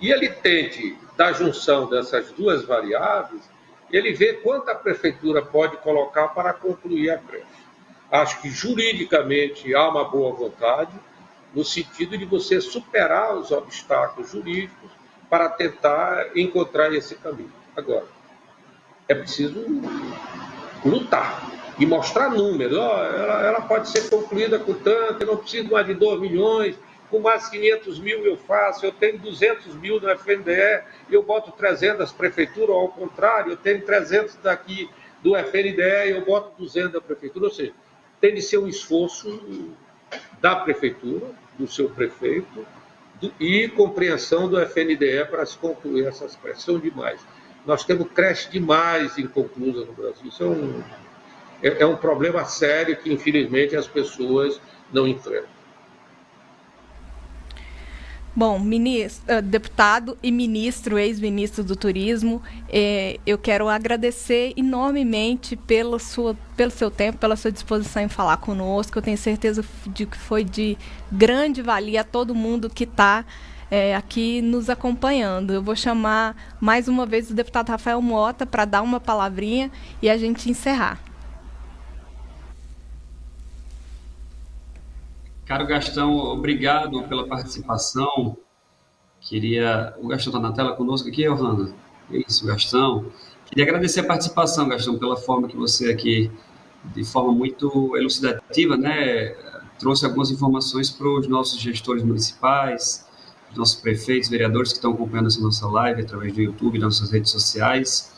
E ele tente, da junção dessas duas variáveis, ele vê quanto a prefeitura pode colocar para concluir a creche. Acho que juridicamente há uma boa vontade, no sentido de você superar os obstáculos jurídicos para tentar encontrar esse caminho. Agora, é preciso lutar e mostrar números. Ela pode ser concluída com tanto, eu não preciso mais de 2 milhões, com mais 500 mil eu faço, eu tenho 200 mil no FNDE, eu boto 300 das prefeituras, ou ao contrário, eu tenho 300 daqui do FNDE, eu boto 200 da prefeitura, ou seja, tem de ser um esforço da prefeitura, do seu prefeito, e compreensão do FNDE para se concluir essas creches. São demais. Nós temos creche demais inconclusas no Brasil. Isso é um problema sério que, infelizmente, as pessoas não enfrentam. Bom, deputado e ministro, ex-ministro do Turismo, eu quero agradecer enormemente pelo seu tempo, pela sua disposição em falar conosco. Eu tenho certeza de que foi de grande valia a todo mundo que está aqui nos acompanhando. Eu vou chamar mais uma vez o deputado Rafael Mota para dar uma palavrinha e a gente encerrar. Caro Gastão, obrigado pela participação. O Gastão está na tela conosco aqui, Johanna? Isso, Gastão. Queria agradecer a participação, Gastão, pela forma que você aqui, de forma muito elucidativa, né, trouxe algumas informações para os nossos gestores municipais, os nossos prefeitos, vereadores que estão acompanhando essa nossa live através do YouTube e das nossas redes sociais.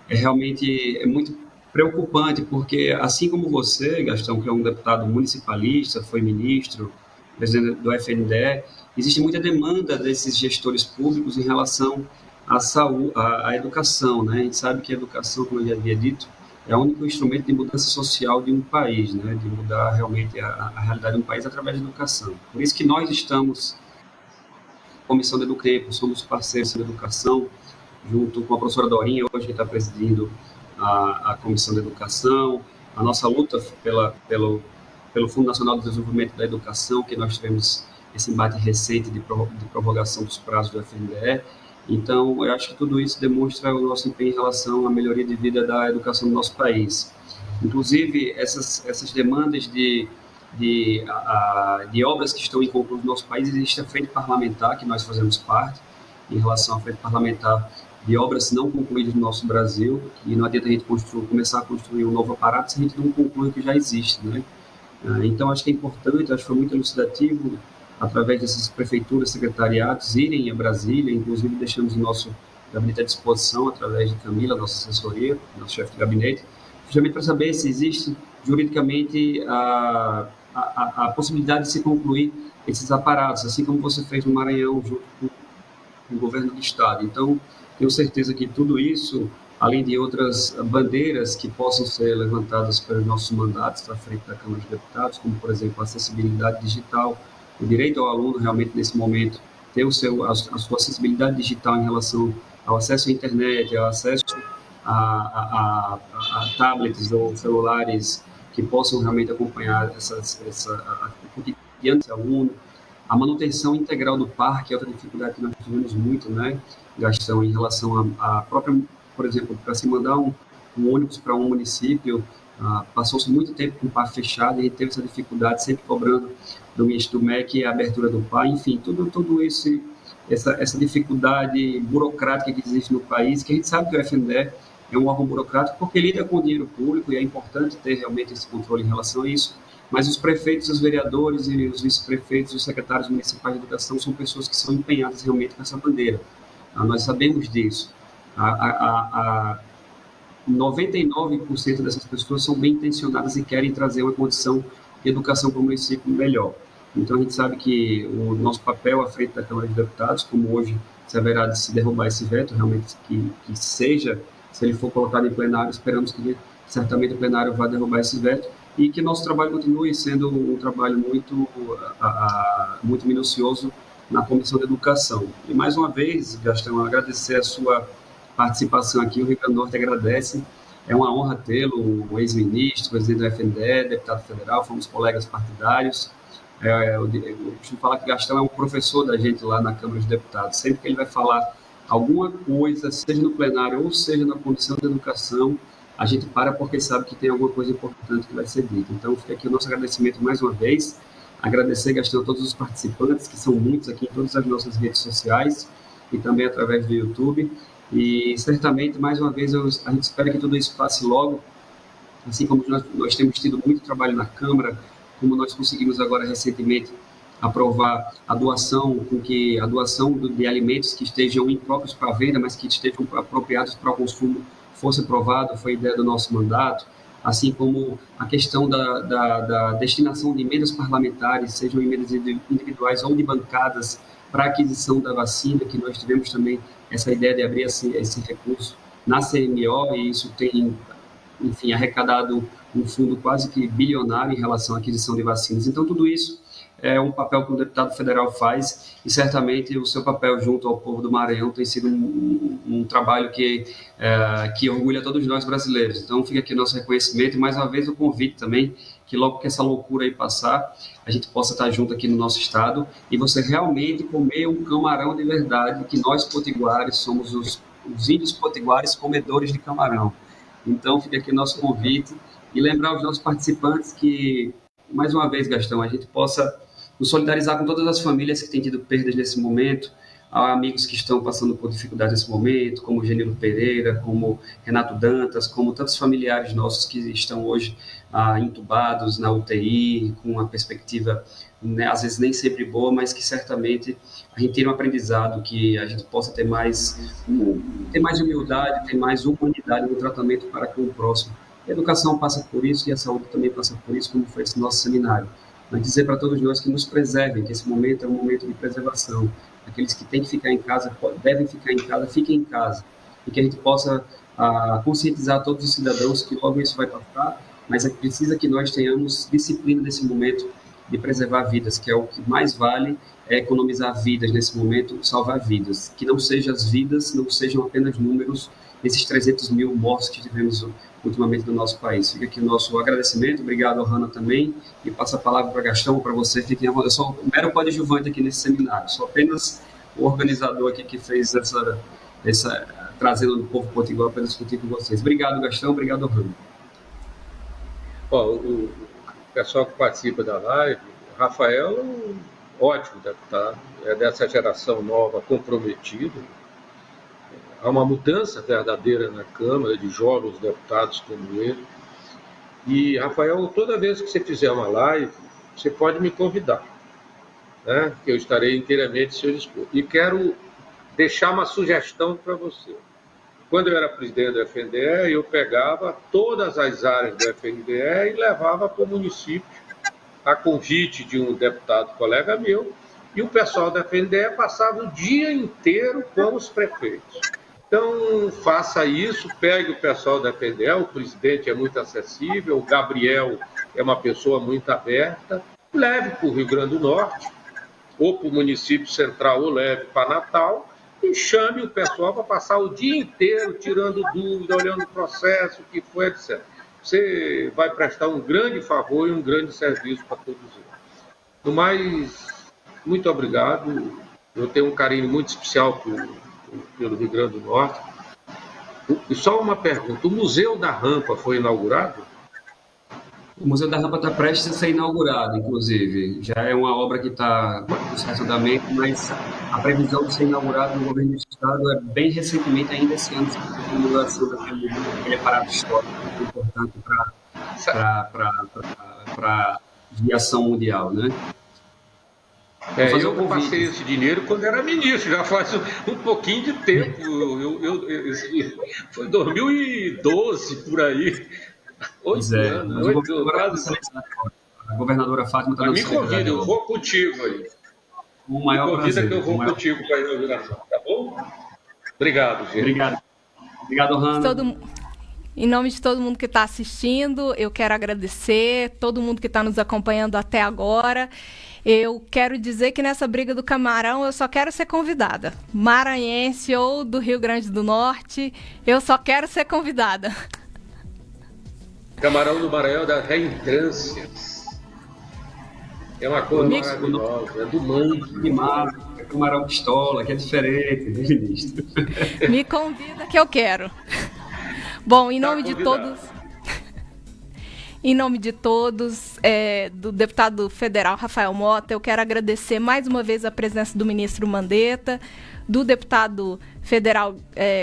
Realmente muito preocupante, porque assim como você, Gastão, que é um deputado municipalista, foi ministro, presidente do FNDE, existe muita demanda desses gestores públicos em relação à saúde, à educação, né? A gente sabe que a educação, como eu já havia dito, é o único instrumento de mudança social de um país, né? De mudar realmente a realidade de um país através da educação. Por isso que nós estamos, Comissão da Educação, somos parceiros da educação, junto com a professora Dorinha, hoje que está presidindo a Comissão da Educação, a nossa luta pelo Fundo Nacional de Desenvolvimento da Educação, que nós tivemos esse embate recente de prorrogação dos prazos do FNDE. Então, eu acho que tudo isso demonstra o nosso empenho em relação à melhoria de vida da educação do nosso país. Inclusive, essas demandas de obras que estão inconclusas no nosso país, existe a frente parlamentar, que nós fazemos parte, em relação à frente parlamentar de obras não concluídas no nosso Brasil, e não adianta a gente começar a construir um novo aparato se a gente não conclui o que já existe, né? Então, acho que é importante, acho que foi muito elucidativo, através dessas prefeituras, secretariados, irem a Brasília, inclusive deixamos o nosso gabinete à disposição, através de Camila, nossa assessoria, nosso chefe de gabinete, justamente para saber se existe juridicamente a possibilidade de se concluir esses aparatos, assim como você fez no Maranhão, junto com o governo do Estado. Então, tenho certeza que tudo isso, além de outras bandeiras que possam ser levantadas pelos nossos mandatos à frente da Câmara dos Deputados, como, por exemplo, a acessibilidade digital, o direito ao aluno realmente, nesse momento, ter a sua acessibilidade digital em relação ao acesso à internet, ao acesso a tablets ou celulares que possam realmente acompanhar o cotidiano desse aluno. A manutenção integral do parque é outra dificuldade que nós tivemos muito, né, Gastão, em relação à própria, por exemplo, para se mandar um ônibus para um município, passou-se muito tempo com o parque fechado e a gente teve essa dificuldade, sempre cobrando do ministro do MEC a abertura do parque, enfim, tudo isso, essa dificuldade burocrática que existe no país, que a gente sabe que o FNDE é um órgão burocrático porque lida com o dinheiro público e é importante ter realmente esse controle em relação a isso, mas os prefeitos, os vereadores e os vice-prefeitos, os secretários municipais de educação são pessoas que são empenhadas realmente com essa bandeira. Nós sabemos disso. 99% dessas pessoas são bem intencionadas e querem trazer uma condição de educação para o município melhor. Então, a gente sabe que o nosso papel à frente da Câmara de Deputados, como hoje se haverá de se derrubar esse veto, realmente que seja, se ele for colocado em plenário, esperamos que certamente o plenário vá derrubar esse veto e que nosso trabalho continue sendo um trabalho muito minucioso na Comissão de Educação. E, mais uma vez, Gastão, agradecer a sua participação aqui, o Rio Grande do Norte agradece, é uma honra tê-lo, o ex-ministro, presidente do FNDE, deputado federal, fomos colegas partidários. Eu costumo falar que Gastão é um professor da gente lá na Câmara de Deputados, sempre que ele vai falar alguma coisa, seja no plenário ou seja na Comissão de Educação, a gente para porque sabe que tem alguma coisa importante que vai ser dita. Então, fica aqui o nosso agradecimento mais uma vez, agradecer, Gastão, a todos os participantes, que são muitos aqui em todas as nossas redes sociais e também através do YouTube. E certamente, mais uma vez, a gente espera que tudo isso passe logo, assim como nós temos tido muito trabalho na Câmara, como nós conseguimos agora recentemente aprovar a doação de alimentos que estejam impróprios para venda, mas que estejam apropriados para o consumo, fosse aprovado, foi ideia do nosso mandato, assim como a questão da destinação de emendas parlamentares, sejam emendas individuais ou de bancadas, para a aquisição da vacina, que nós tivemos também essa ideia de abrir esse recurso na CMO, e isso tem, enfim, arrecadado um fundo quase que bilionário em relação à aquisição de vacinas. Então, tudo isso é um papel que o deputado federal faz, e certamente o seu papel junto ao povo do Maranhão tem sido um trabalho que orgulha todos nós brasileiros. Então, fica aqui o nosso reconhecimento e, mais uma vez, o convite também, que logo que essa loucura aí passar, a gente possa estar junto aqui no nosso estado e você realmente comer um camarão de verdade, que nós potiguares somos os índios potiguares comedores de camarão. Então, fica aqui o nosso convite e lembrar aos nossos participantes que, mais uma vez, Gastão, a gente possa nos solidarizar com todas as famílias que têm tido perdas nesse momento, há amigos que estão passando por dificuldades nesse momento, como Genilo Pereira, como Renato Dantas, como tantos familiares nossos que estão hoje entubados na UTI, com uma perspectiva, né, às vezes nem sempre boa, mas que certamente a gente tem um aprendizado, que a gente possa ter mais humildade, ter mais humanidade no tratamento para com o próximo. A educação passa por isso e a saúde também passa por isso, como foi esse nosso seminário. Mas dizer para todos nós que nos preservem, que esse momento é um momento de preservação. Aqueles que têm que ficar em casa, devem ficar em casa, fiquem em casa. E que a gente possa conscientizar todos os cidadãos que logo isso vai passar, mas é precisa que nós tenhamos disciplina nesse momento de preservar vidas, que é o que mais vale, é economizar vidas nesse momento, salvar vidas. Que não sejam as vidas, não sejam apenas números desses 300 mil mortos que tivemos ultimamente no nosso país. Fica aqui o nosso agradecimento, obrigado ao Hanna também, e passo a palavra para Gastão, para você, fiquem à vontade. Eu sou um mero coadjuvante aqui nesse seminário, sou apenas o organizador aqui que fez trazendo o povo potiguar para discutir com vocês. Obrigado, Gastão, obrigado, Hanna. O pessoal que participa da live, o Rafael, ótimo deputado, é dessa geração nova, comprometido. Há uma mudança verdadeira na Câmara, de jovens deputados como ele. E, Rafael, toda vez que você fizer uma live, você pode me convidar, né? Que eu estarei inteiramente ao seu dispor. E quero deixar uma sugestão para você. Quando eu era presidente do FNDE, eu pegava todas as áreas do FNDE e levava para o município, a convite de um deputado colega meu, e o pessoal da FNDE passava o dia inteiro com os prefeitos. Então, faça isso, pegue o pessoal da FNDE, o presidente é muito acessível, o Gabriel é uma pessoa muito aberta, leve para o Rio Grande do Norte, ou para o município central, ou leve para Natal, e chame o pessoal para passar o dia inteiro tirando dúvida, olhando o processo, o que foi, etc. Você vai prestar um grande favor e um grande serviço para todos eles. No mais, muito obrigado. Eu tenho um carinho muito especial pelo Rio Grande do Norte. E só uma pergunta: o Museu da Rampa foi inaugurado? O Museu da Rampa está prestes a ser inaugurado, inclusive. Já é uma obra que está em certo andamento, mas a previsão de ser inaugurado no governo do Estado é bem recentemente, ainda esse ano, a inauguração daquele aparato histórico muito importante para a aviação mundial, né? Eu passei esse dinheiro quando era ministro, já faz um pouquinho de tempo. Foi 2012, por aí. Pois é, a governadora Fátima está me convida, eu vou contigo aí. Com o maior prazer. Que eu vou contigo para a inauguração, tá bom? Obrigado, gente. Obrigado, Hanna. Em nome de todo mundo que está assistindo, eu quero agradecer todo mundo que está nos acompanhando até agora. Eu quero dizer que nessa briga do camarão eu só quero ser convidada. Maranhense ou do Rio Grande do Norte, eu só quero ser convidada. Camarão do Maranhão das reentrâncias. É uma coisa maravilhosa, é do mangue. É camarão pistola, que é diferente, né, ministro? Me convida que eu quero. Bom, em nome de todos... Em nome de todos, do deputado federal Rafael Mota, eu quero agradecer mais uma vez a presença do ministro Mandetta, do deputado federal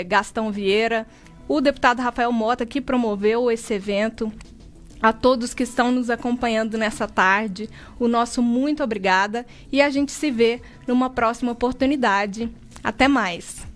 Gastão Vieira, o deputado Rafael Mota, que promoveu esse evento, a todos que estão nos acompanhando nessa tarde, o nosso muito obrigada e a gente se vê numa próxima oportunidade. Até mais!